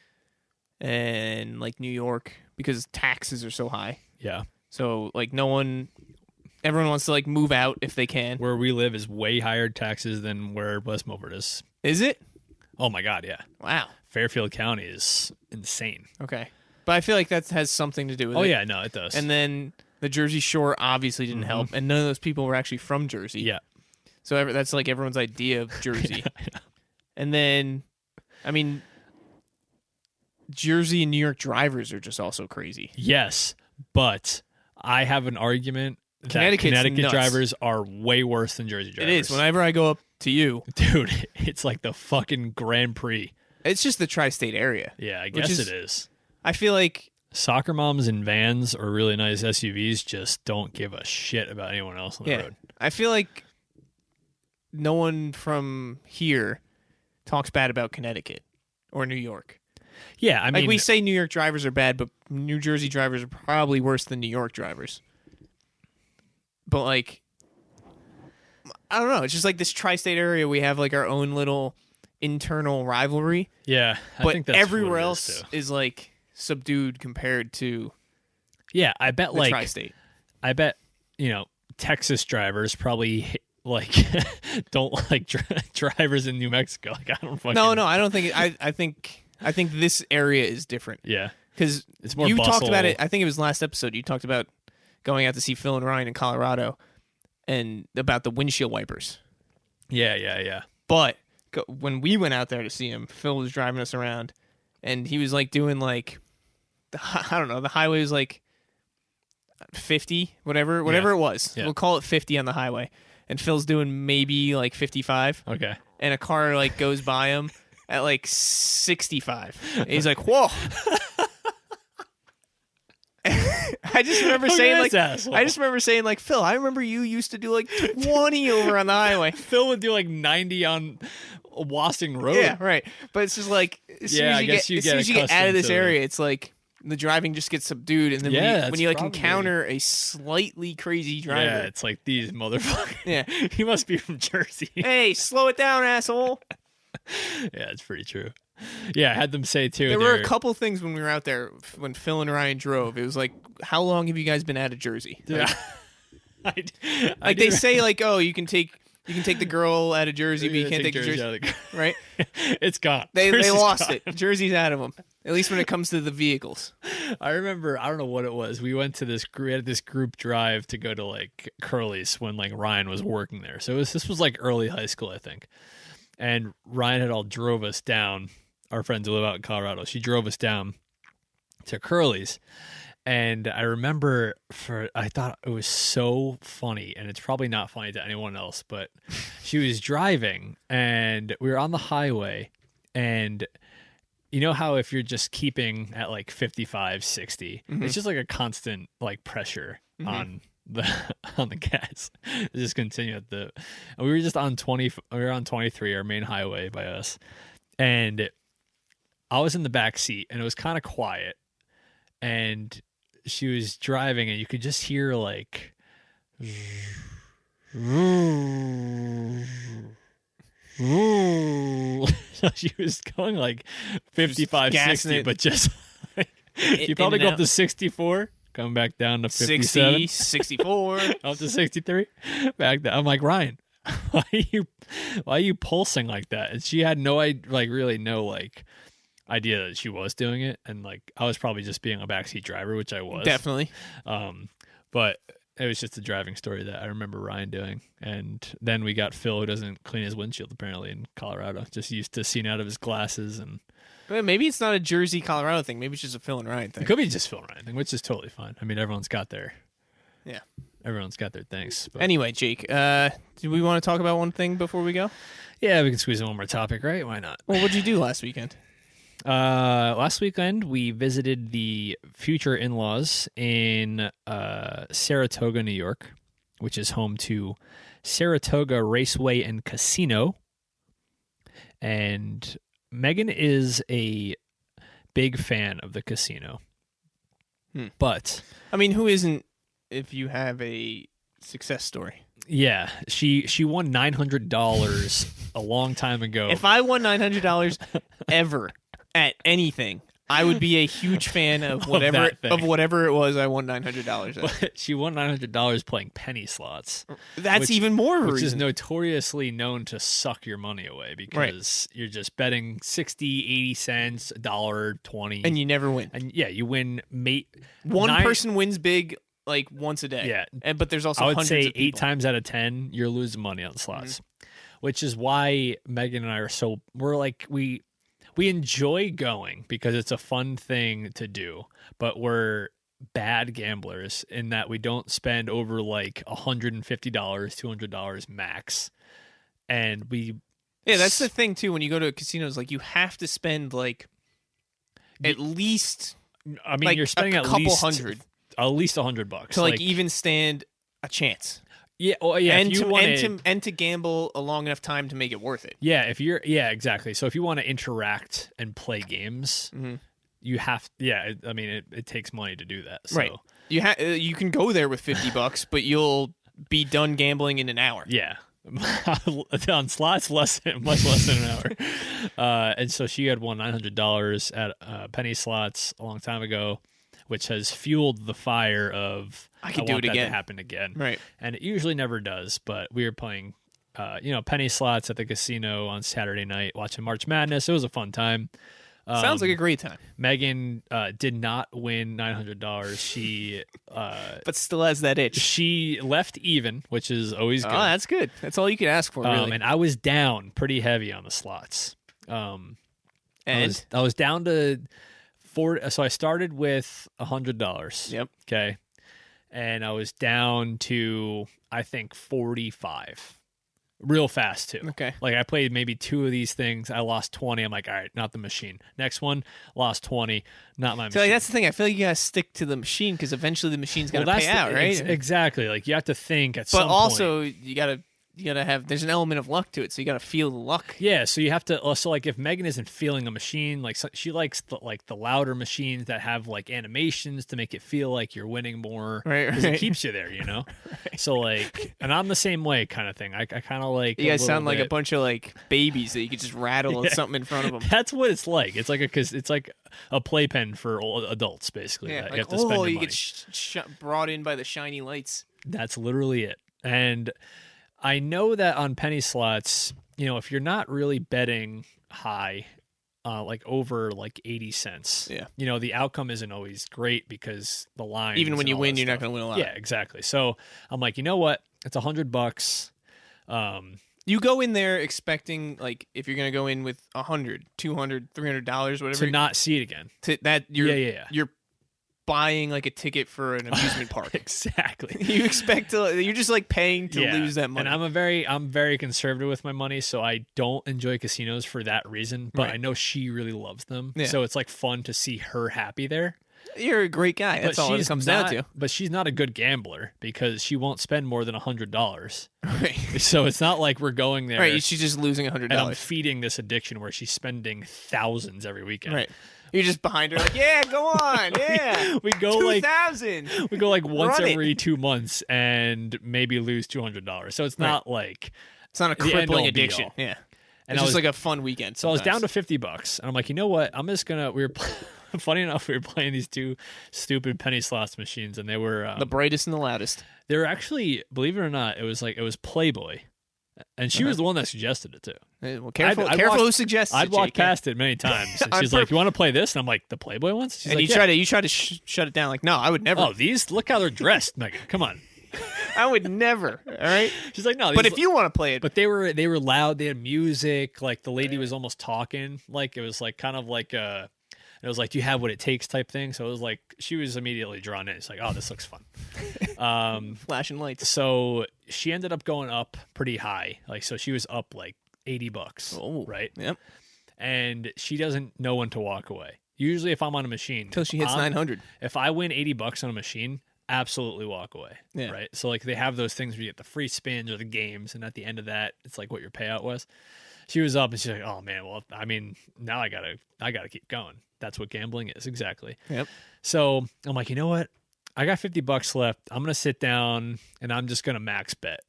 and like New York because taxes are so high. Yeah, So like everyone wants to like move out if they can. where we live is way higher taxes than where West Milford is. Is it? Oh my God, yeah. Wow. Fairfield County is insane. Okay. But I feel like that has something to do with it. Oh yeah, no, it does. And then the Jersey Shore obviously didn't help, and none of those people were actually from Jersey. yeah. So that's like everyone's idea of Jersey. And then, I mean, Jersey and New York drivers are just also crazy. Yes, but I have an argument that Connecticut nuts. drivers are way worse than Jersey drivers. It is. Whenever I go up to you, Dude, it's like the fucking Grand Prix. it's just the tri-state area. Yeah, I guess it is. I feel like Soccer moms in vans or really nice SUVs just don't give a shit about anyone else on the road. I feel like no one from here talks bad about Connecticut or New York. Yeah, I mean, Like we say New York drivers are bad, but New Jersey drivers are probably worse than New York drivers. But like, I don't know. It's just like this tri-state area. We have like our own little internal rivalry. yeah, I But think that's everywhere what it else is, too. is like subdued compared to Yeah, I bet the like tri-state. I bet Texas drivers probably like don't like drivers in New Mexico. Like I don't fucking No, I don't think. I think this area is different. Yeah, Because it's more you talked bustle. about it. I think it was last episode. You talked about going out to see Phil and Ryan in Colorado, and about the windshield wipers. Yeah. But when we went out there to see him, Phil was driving us around, and he was like doing like, I don't know, the highway was like 50, whatever it was. Yeah. We'll call it 50 on the highway, and Phil's doing maybe like 55, Okay. and a car like goes by him at like 65. And he's like, whoa. I just remember saying like, asshole. I just remember saying like, Phil, I remember you used to do like 20 over on the highway. Phil would do like 90 on Wassing Road. Yeah, right. But it's just like, as soon as you get out of accustomed this to ere, it's like the driving just gets subdued, and then Yeah, when you like it's encounter a slightly crazy driver, Yeah, it's like these motherfuckers. Yeah. He must be from Jersey. hey, slow it down, asshole. Yeah, it's pretty true. Yeah, I had them say too. There were a couple things when we were out there when Phil and Ryan drove. It was like, how long have you guys been out of Jersey? Yeah. Like, I they say like, oh, you can take the girl out of Jersey, but you can't take the Jersey, out of the right? It's gone. They Jersey's lost gone. it. Jersey's out of them. At least when it comes to the vehicles. I remember, I don't know what it was. We went to we had this group drive to go to like Curly's when like Ryan was working there. So this was like early high school, I think. And Ryan had all drove us down. Our friends who live out in Colorado. She drove us down to Curly's. And I remember I thought it was so funny, and it's probably not funny to anyone else, but she was driving and we were on the highway, and you know how if you're just keeping at like 55, 60, it's just like a constant like pressure on the gas. Just continue and we were just on 23, our main highway by us. And I was in the back seat and it was kind of quiet, and she was driving and you could just hear like so she was going like 55, 60, but just like, you probably go up to 64, come back down to 57, 60, 64. up to 63, back down. I'm like, Ryan, why are you pulsing like that? And she had no idea that she was doing it, and like I was probably just being a backseat driver, which I was Definitely. But it was just a driving story that I remember Ryan doing. And then we got Phil, who doesn't clean his windshield apparently in Colorado, just used to seeing out of his glasses. And Well, maybe it's not a Jersey, Colorado thing. Maybe it's just a Phil and Ryan thing. it could be just Phil and Ryan thing, which is totally fine. I mean, everyone's got their things. But Anyway, Jake, do we want to talk about one thing before we go? yeah, we can squeeze in one more topic, right? Why not? Well, what'd you do last weekend? Last weekend, we visited the future in-laws in Saratoga, New York, which is home to Saratoga Raceway and Casino. And Megan is a big fan of the casino. But I mean, who isn't if you have a success story? yeah, she won $900 a long time ago. If I won $900 ever at anything, I would be a huge fan of whatever that thing. it was I won $900 at. But she won $900 playing penny slots. That's which- even more of a Which is reason. notoriously known to suck your money away because you're just betting 60, 80 cents, $1, 20. And you never win. And yeah, you win One person wins big like once a day. Yeah. But there's also I would hundreds say of 8 people. times out of 10, you're losing money on slots. Which is why Megan and I are we're like, we enjoy going because it's a fun thing to do, but we're bad gamblers in that we don't spend over like $150, $200 max. And Yeah, that's the thing too. When you go to casinos, like you have to spend like at least I mean, like you're spending a at couple least hundred $100 $100 to like even stand a chance. yeah, well, yeah. and if you to wanna, and to gamble a long enough time to make it worth it. yeah, exactly. So if you want to interact and play games, you have. Yeah, I mean, it takes money to do that. So. Right. You can go there with $50, but you'll be done gambling in an hour. Yeah. On slots, much less than an hour. And so she had won $900 at penny slots a long time ago, which has fueled the fire of I could do want it that again. to happen again. Right. And it usually never does, but we were playing penny slots at the casino on Saturday night, watching March Madness. It was a fun time. Sounds like a great time. Megan did not win $900. She But still has that itch. she left even, which is always good. Oh, that's good. That's all you can ask for, really. And I was down pretty heavy on the slots. And I was down to $4. So I started with $100. Yep. Okay. And I was down to, I think, 45 real fast too. Okay. Like I played maybe 2 of these things. I lost 20. I'm like, all right, not the machine. Next one, lost 20. Not my So machine. like, that's the thing. I feel like you gotta stick to the machine because eventually the machine's gonna pay out, right? Exactly. Like you have to think at some But point. also you gotta have. There's an element of luck to it, so you gotta feel the luck. Yeah, so you have to also like if Megan isn't feeling a machine, like she likes the louder machines that have like animations to make it feel like you're winning more. Right, 'cause right. it keeps you there, you know. So like, and I'm the same way kind of thing. I kind of like You guys little sound like a bit- bunch of like babies that you could just rattle something in front of them. That's what it's like. It's like it's like a playpen for adults, basically. Yeah, that like, you have to spend your you money. get brought in by the shiny lights. That's literally it. And I know that on penny slots, if you're not really betting high, like over like 80 cents, the outcome isn't always great because the line. Even when you win, you're not going to win a lot. Yeah, exactly. So I'm like, you know what? It's $100. You go in there expecting like if you're going to go in with $100, $200, $300, whatever, to not see it again. You're buying like a ticket for an amusement park. Exactly. You expect you're just like paying to lose that money. And I'm very conservative with my money, so I don't enjoy casinos for that reason. But Right. I know she really loves them, Yeah. so it's like fun to see her happy there. You're a great guy. That's all it comes down to. But she's not a good gambler because she won't spend more than $100. Right. So it's not like we're going there. Right. She's just losing and I'm $100. feeding this addiction where she's spending thousands every weekend. Right. You're just behind her, like, yeah, go on, yeah. We go like 2,000. we go like once Run it. every 2 months and maybe lose $200. So it's not like It's not a the end-all, crippling be-all. addiction. Yeah. And It's I just was- like a fun weekend. So I was down sometimes. to $50, and I'm like, you know what? I'm just gonna. Funny enough, we were playing these 2 stupid penny slots machines, and they were the brightest and the loudest. they were actually, believe it or not, it was Playboy, and she was the one that suggested it too. Well, careful I'd who walked- suggests I'd it, walked Jake. past it many times, and On she's like, purpose. "You want to play this?" And I'm like, "The Playboy ones?" She's And like, you try to shut it down. Like, no, I would never. "Oh, these look how they're dressed, Megan. Come on." I would never. All right. She's like, "No, But these if you want to play it, But they were loud. They had music. Like the lady was almost talking. Like it was like kind of like it was like, do you have what it takes type thing. So it was like she was immediately drawn in. It's like, oh, this looks fun. flashing lights. So she ended up going up pretty high. Like so she was up like $80. Oh, right. Yep. And she doesn't know when to walk away. Usually, if I'm on a machine, Until she hits 900. If I win $80 on a machine, absolutely walk away. Yeah. Right. So like they have those things where you get the free spins or the games, and at the end of that, it's like what your payout was. She was up and she's like, "Oh man, well, I mean, now I gotta keep going." That's what gambling is exactly. Yep. So I'm like, you know what? I got $50 left. I'm gonna sit down and I'm just gonna max bet.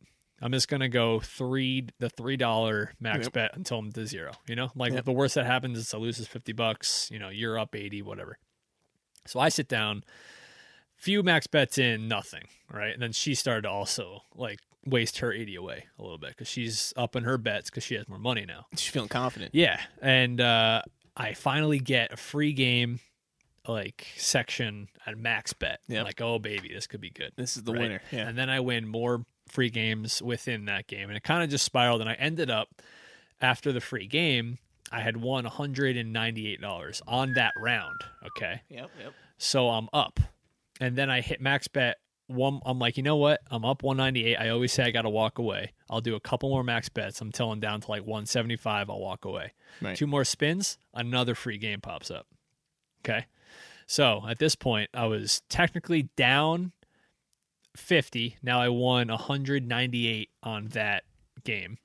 I'm just gonna go the $3 max bet until I'm to zero. Like the worst that happens is I lose is $50. You're up 80, whatever. So I sit down, few max bets in, nothing, right? And then she started to also like waste her 80 away a little bit because she's up in her bets because she has more money now. She's feeling confident. Yeah, and I finally get a free game like section at max bet. Yep. I'm like, oh baby, this could be good. This is the right? winner. Yeah. And then I win more free games within that game, and it kind of just spiraled. And I ended up after the free game, I had won $198 on that round. Okay. Yep. So I'm up, and then I hit max bet. I'm like, you know what? I'm up 198. I always say I got to walk away. I'll do a couple more max bets until I'm down to like 175. I'll walk away. Right. 2 more spins, another free game pops up. Okay. So at this point, I was technically down 50. Now I won 198 on that game.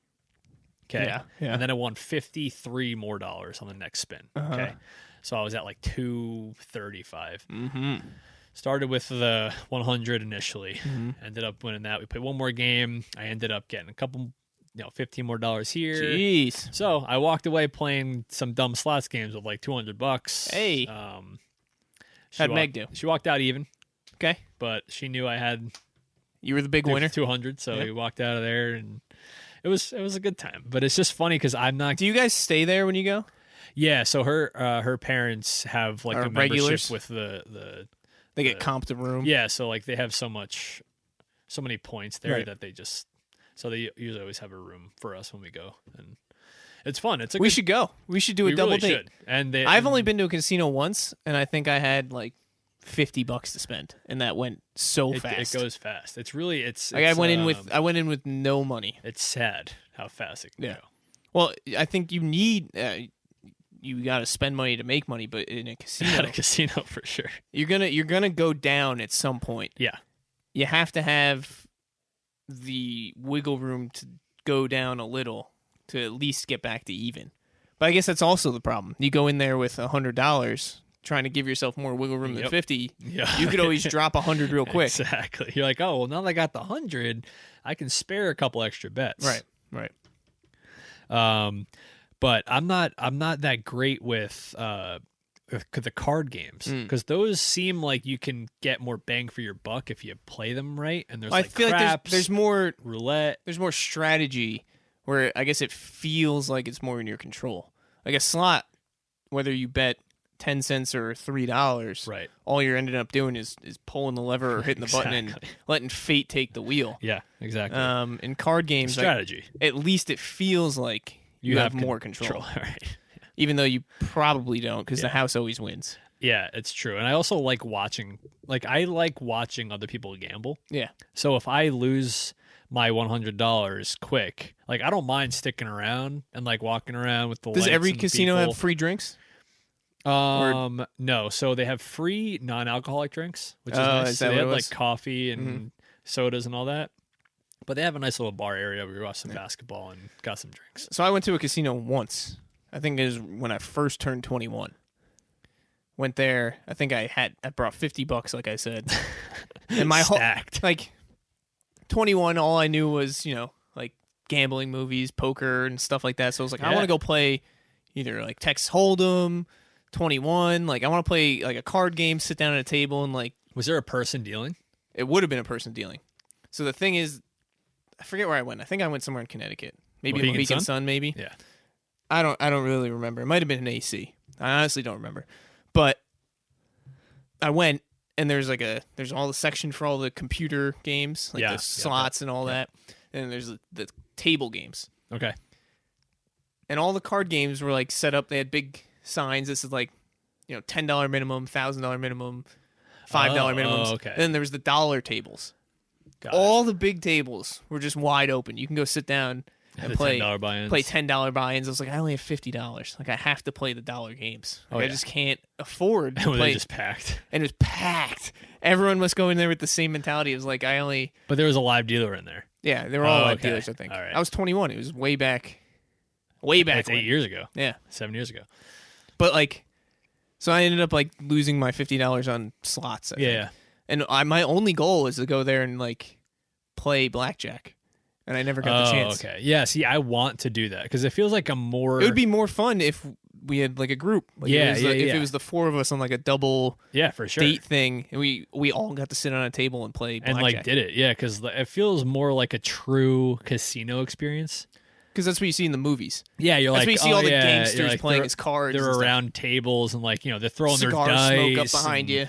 Okay. Yeah. And then I won $53 more on the next spin. Okay. So I was at like 235. Mm-hmm. Started with the 100 initially. Ended up winning that. We played one more game. I ended up getting a couple, $15 more here. Jeez. So I walked away playing some dumb slots games with like $200. Hey. How'd Meg do? She walked out even, Okay. but she knew I had You were the big winner. 200, so Yep. we walked out of there, and it was a good time. But it's just funny because I'm not. Do you guys stay there when you go? Yeah, so her parents have like Are a membership regulars? with the They get comped a room. yeah, so like they have so many points there Right. that they usually always have a room for us when we go, and it's fun. We should go. We should do a double really date. should. And I've only been to a casino once, and I think I had like $50 to spend, and that went so fast. It goes fast. It's really Like I went in with no money. It's sad how fast it can Yeah. go. Well, I think you need you got to spend money to make money, but in a casino, At a casino for sure. you're gonna go down at some point. Yeah. You have to have the wiggle room to go down a little to at least get back to even. But I guess that's also the problem. You go in there with $100, trying to give yourself more wiggle room than Yep. 50. Yeah. You could always drop 100 real quick. Exactly. You're like, oh well, now that I got the 100, I can spare a couple extra bets. Right. But I'm not that great with the card games because those seem like you can get more bang for your buck if you play them right. And there's I like feel like craps, there's more roulette. there's more strategy where I guess it feels like it's more in your control. Like a slot, whether you bet 10 cents or $3, Right. all you're ended up doing is pulling the lever or hitting the button and Exactly. letting fate take the wheel. Yeah, exactly. In card games, Strategy. at least it feels like you have more control. Right. Even though you probably don't, because the Yeah. house always wins. Yeah, it's true. And I also like watching. Like I like watching other people gamble. Yeah. So if I lose my $100 quick, like I don't mind sticking around and like walking around with the. Does lights every and casino people. have free drinks? No. So they have free non-alcoholic drinks, which is Oh, nice. is So that they what have it like was? coffee and sodas and all that. But they have a nice little bar area where we watch some basketball and got some drinks. So I went to a casino once. I think it was when I first turned 21. Went there. I think I brought $50, like I said, and my whole Stacked. like 21. All I knew was like gambling, movies, poker, and stuff like that. So I was like, I Yeah. want to go play either like Texas Hold'em, 21. Like I want to play like a card game, sit down at a table, and like Was there a person dealing? it would have been a person dealing. So the thing is, I forget where I went. I think I went somewhere in Connecticut, maybe Mohegan Mohegan Sun? Sun, maybe. Yeah. I don't really remember. It might have been an AC. I honestly don't remember. But I went and there's all the section for all the computer games, like Yeah, the yeah, slots and all that. And there's the table games. Okay. And all the card games were like set up. They had big signs. This is like, $10 minimum, $1,000 minimum, $5 minimums. Oh, okay. And then there was the dollar tables. Got it. All the big tables were just wide open. You can go sit down and The play $10 buy-ins. play $10 buy-ins. I was like, I only have $50. Like I have to play the dollar games. Like, Oh, I yeah. just can't afford to Were play. they just packed? And it was packed. Everyone must go in there with the same mentality. It was like But there was a live dealer in there. yeah, they were all Oh, live okay. dealers. I think. All right. I was 21. It was way back. Way back. That's 8 when. years ago. Yeah, 7 years ago. but like, so I ended up like losing my $50 on slots. I think. Yeah. And my only goal is to go there and like play blackjack. and I never got the chance. Okay. Yeah. See, I want to do that because it feels like a more. It would be more fun if we had like a group. Like if Yeah. it was the four of us on like a double for sure. date thing, and we all got to sit on a table and play blackjack. And like did it. Yeah, because it feels more like a true casino experience. Because that's what you see in the movies. Yeah, you're that's like, what you see all the gangsters like, playing as cards. They're and stuff. around tables and like they're throwing Cigar their dice. smoke up behind and, you.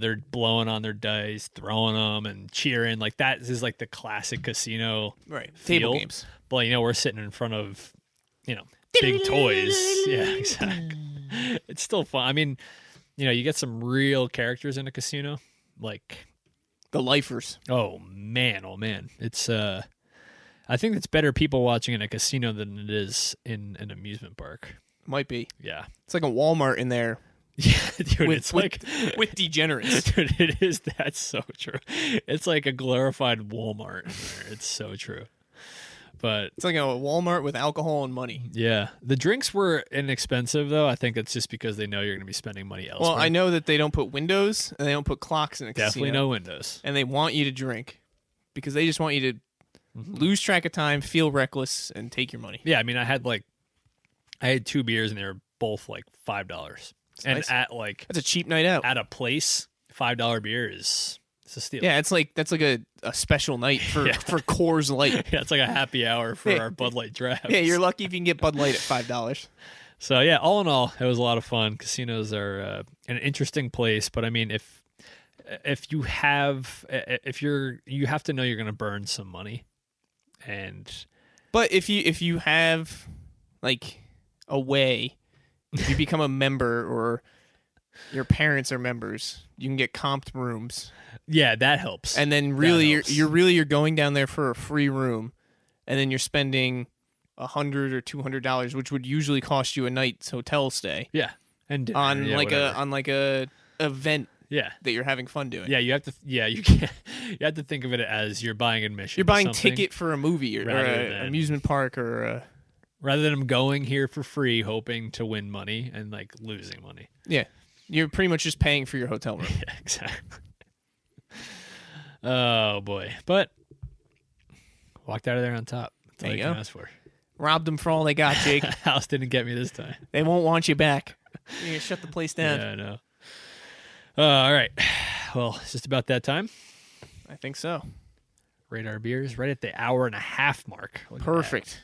They're blowing on their dice, throwing them, and cheering. Like that is like the classic casino feel. Table games. But we're sitting in front of big toys. Yeah, exactly. It's still fun. I mean, you get some real characters in a casino, like the lifers. Oh man. It's I think it's better people watching in a casino than it is in an amusement park. Might be. Yeah. It's like a Walmart in there. Yeah, dude, it's like with degenerates. Dude, it is. That's so true. It's like a glorified Walmart in there. It's so true. But it's like a Walmart with alcohol and money. Yeah. The drinks were inexpensive, though. I think it's just because they know you're going to be spending money elsewhere. Well, I know that they don't put windows and they don't put clocks in a Definitely casino. no windows. And they want you to drink because they just want you to lose track of time, feel reckless, and take your money. Yeah, I mean, I had 2 beers and they were both like $5. And nice. That's a cheap night out. At a place, $5 beer it's a steal. Yeah, that's like a special night for Coors Light. Yeah, it's like a happy hour for our Bud Light drafts. Yeah, you're lucky if you can get Bud Light at $5. So yeah, all in all, it was a lot of fun. Casinos are an interesting place, but I mean, if you have to know you're going to burn some money, but if you have like a way, if you become a member or your parents are members, you can get comped rooms. Yeah, that helps. And then really you're going down there for a free room, and then you're spending $100 or $200, which would usually cost you a night's hotel stay. Yeah, and dinner, on whatever. a event. Yeah, that you're having fun doing. Yeah, you have to. Yeah, you can't. You have to think of it as you're buying admission. You're buying ticket for a movie or an amusement park or. Rather than going here for free, hoping to win money and like losing money. Yeah, you're pretty much just paying for your hotel room. Yeah, exactly. Oh boy, but walked out of there on top. That's all you can ask for. Robbed them for all they got, Jake. House didn't get me this time. They won't want you back. You're gonna shut the place down. Yeah, I know. All right. Well, it's just about that time. I think so. Rate our beers right at the hour and a half mark. Perfect.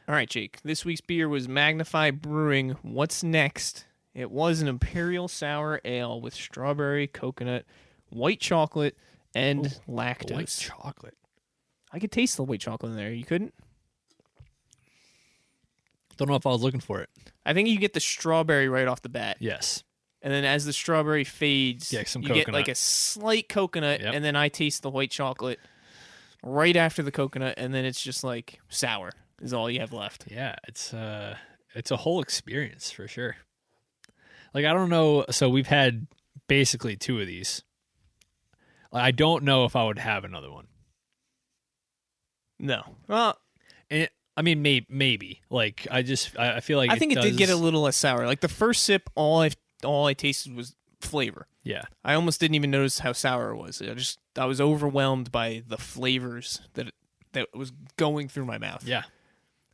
All right, Jake. This week's beer was Magnify Brewing. What's next? It was an Imperial Sour Ale with strawberry, coconut, white chocolate, and lactose. White chocolate. I could taste the white chocolate in there. You couldn't? Don't know if I was looking for it. I think you get the strawberry right off the bat. Yes. And then as the strawberry fades, yeah, some you coconut. get like a slight coconut, Yep. and then I taste the white chocolate right after the coconut, and then it's just like sour is all you have left. Yeah, it's a whole experience for sure. Like, I don't know. So we've had basically 2 of these. I don't know if I would have another one. No. Well, I mean, maybe. Like, I feel like I think it did get a little less sour. Like the first sip, all I tasted was flavor. Yeah. I almost didn't even notice how sour it was. I was overwhelmed by the flavors that was going through my mouth. Yeah.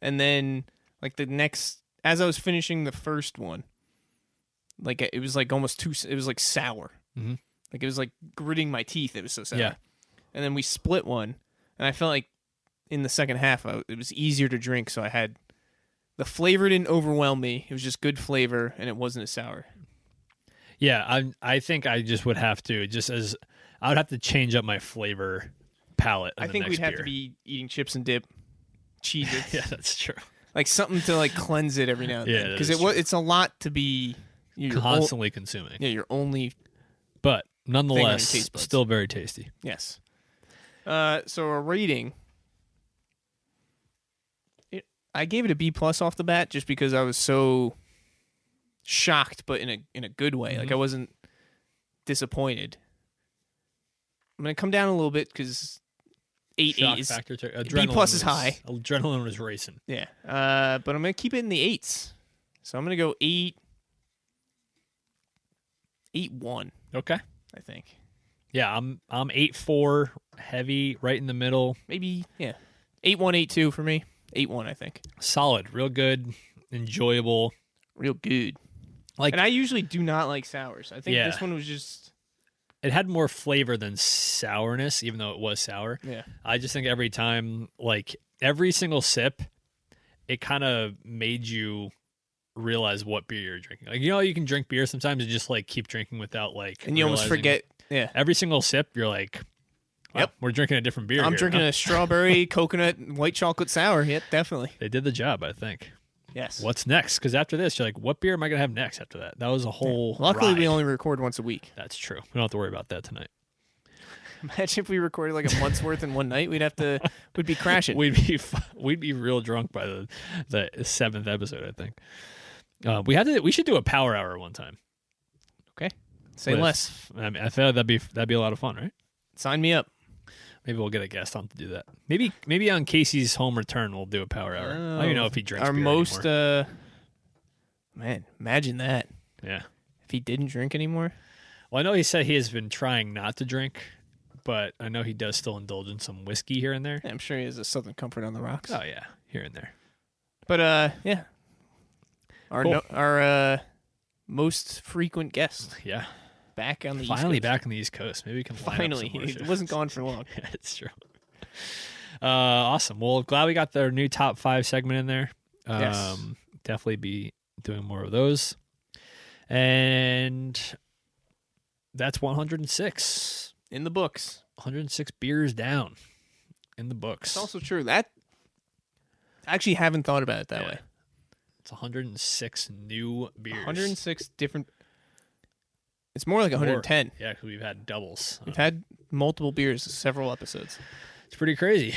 And then like as I was finishing the first one, like it was like almost it was like sour. Mm-hmm. Like it was like gritting my teeth. It was so sour. Yeah. And then we split one, and I felt like in the second half it was easier to drink. So I had the flavor didn't overwhelm me. It was just good flavor, and it wasn't as sour. Yeah, I think I just would have to I would have to change up my flavor palette. I think we'd have to be eating chips and dip, Cheez-Its. Yeah, that's true. Like something to like cleanse it every now and then. Because it's a lot to be constantly consuming. Yeah, you're only. But nonetheless, taste buds. still very tasty. Yes. So a rating. I gave it a B+ off the bat just because I was so shocked, but in a good way. Mm-hmm. Like I wasn't disappointed. I'm gonna come down a little bit because 8 is factor B+ is high. Adrenaline was racing. Yeah. But I'm gonna keep it in the 8s. So I'm gonna go 8-1. Okay. I think. Yeah, I'm 8.4, heavy, right in the middle. Maybe 8.1, 8.2 for me. 8.1, I think. Solid, real good, enjoyable. Real good. Like, And I usually do not like sours. I think Yeah. this one was just it had more flavor than sourness, even though it was sour. Yeah. I just think every time, like every single sip, it kind of made you realize what beer you're drinking. Like, you can drink beer sometimes and just like keep drinking without like, and you almost realizing. forget. Yeah. Every single sip, you're like, wow, Yep. we're drinking a different beer. I'm here, drinking huh? a strawberry, coconut, and white chocolate sour. Yep, definitely. They did the job, I think. Yes. What's next? Because after this, you're like, what beer am I going to have next after that? That was a whole Luckily, ride. we only record once a week. That's true. We don't have to worry about that tonight. Imagine if we recorded like a month's worth in one night. We'd be crashing. We'd be real drunk by the 7th episode, I think. We should do a power hour one time. Okay. Say less. I mean, I feel like that'd be a lot of fun, right? Sign me up. Maybe we'll get a guest on to do that. Maybe on Casey's home return we'll do a power hour. I don't even know if he drinks Our beer most anymore. man, imagine that. Yeah. If he didn't drink anymore. Well, I know he said he has been trying not to drink, but I know he does still indulge in some whiskey here and there. Yeah, I'm sure he has a Southern Comfort on the rocks. Oh yeah, here and there. But yeah. Our Cool. our most frequent guest Yeah. back on the Finally East Coast. back on the East Coast. Maybe we can line up Finally, some more he shows. wasn't gone for long. Yeah, it's true. Awesome. Well, glad we got their new top 5 segment in there. Yes. Definitely be doing more of those. And that's 106. In the books. 106 beers down in the books. It's also true. That I actually haven't thought about it that Yeah. way. It's 106 new beers. 106 different. It's more like 110. Yeah, because we've had doubles. We've had multiple beers, several episodes. It's pretty crazy.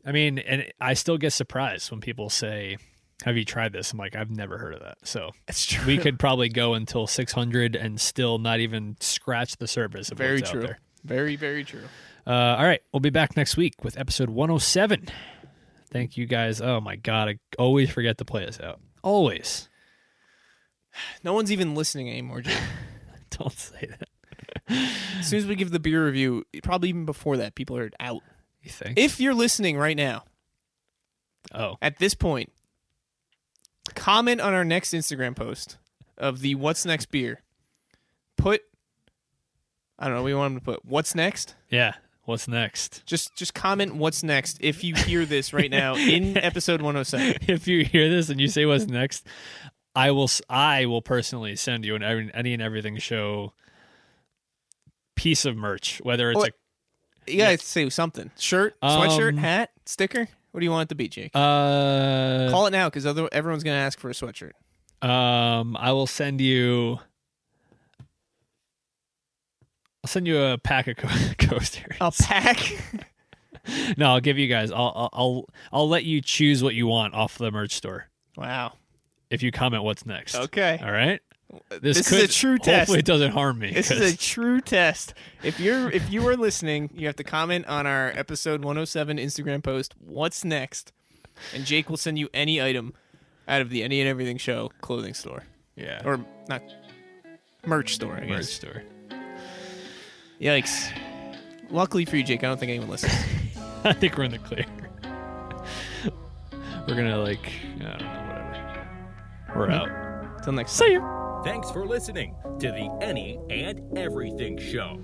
I mean, and I still get surprised when people say, have you tried this? I'm like, I've never heard of that. So It's true. we could probably go until 600 and still not even scratch the surface of Very what's true. out there. Very, very true. All right. We'll be back next week with episode 107. Thank you guys. Oh, my God. I always forget to play this out. Always. No one's even listening anymore, Jake. Don't say that. As soon as we give the beer review, probably even before that, people are out. You think? If you're listening right now, Oh. at this point, comment on our next Instagram post of the What's Next beer. Put, I don't know, we want them to put, what's next? Yeah. What's next? Just comment what's next if you hear this right now in episode 107. If you hear this and you say what's next, I will personally send you an any and everything show piece of merch, whether it's Well, you gotta say something. Shirt, sweatshirt, hat, sticker. What do you want it to be, Jake? Call it now, because everyone's gonna ask for a sweatshirt. I will send you. I'll send you a pack of coasters. A pack. No, I'll give you guys. I'll let you choose what you want off the merch store Wow. if you comment what's next. Okay. All right. This is a true test. Hopefully, it doesn't harm me. This is a true test. If you are listening, you have to comment on our episode 107 Instagram post, what's next? And Jake will send you any item out of the Any and Everything Show clothing store. Yeah. Or not merch store, I merch guess. store. Yikes. Luckily for you, Jake, I don't think anyone listens. I think we're in the clear. We're gonna I don't know, whatever. We're out. Till next time. See you. Thanks for listening to the Any and Everything Show.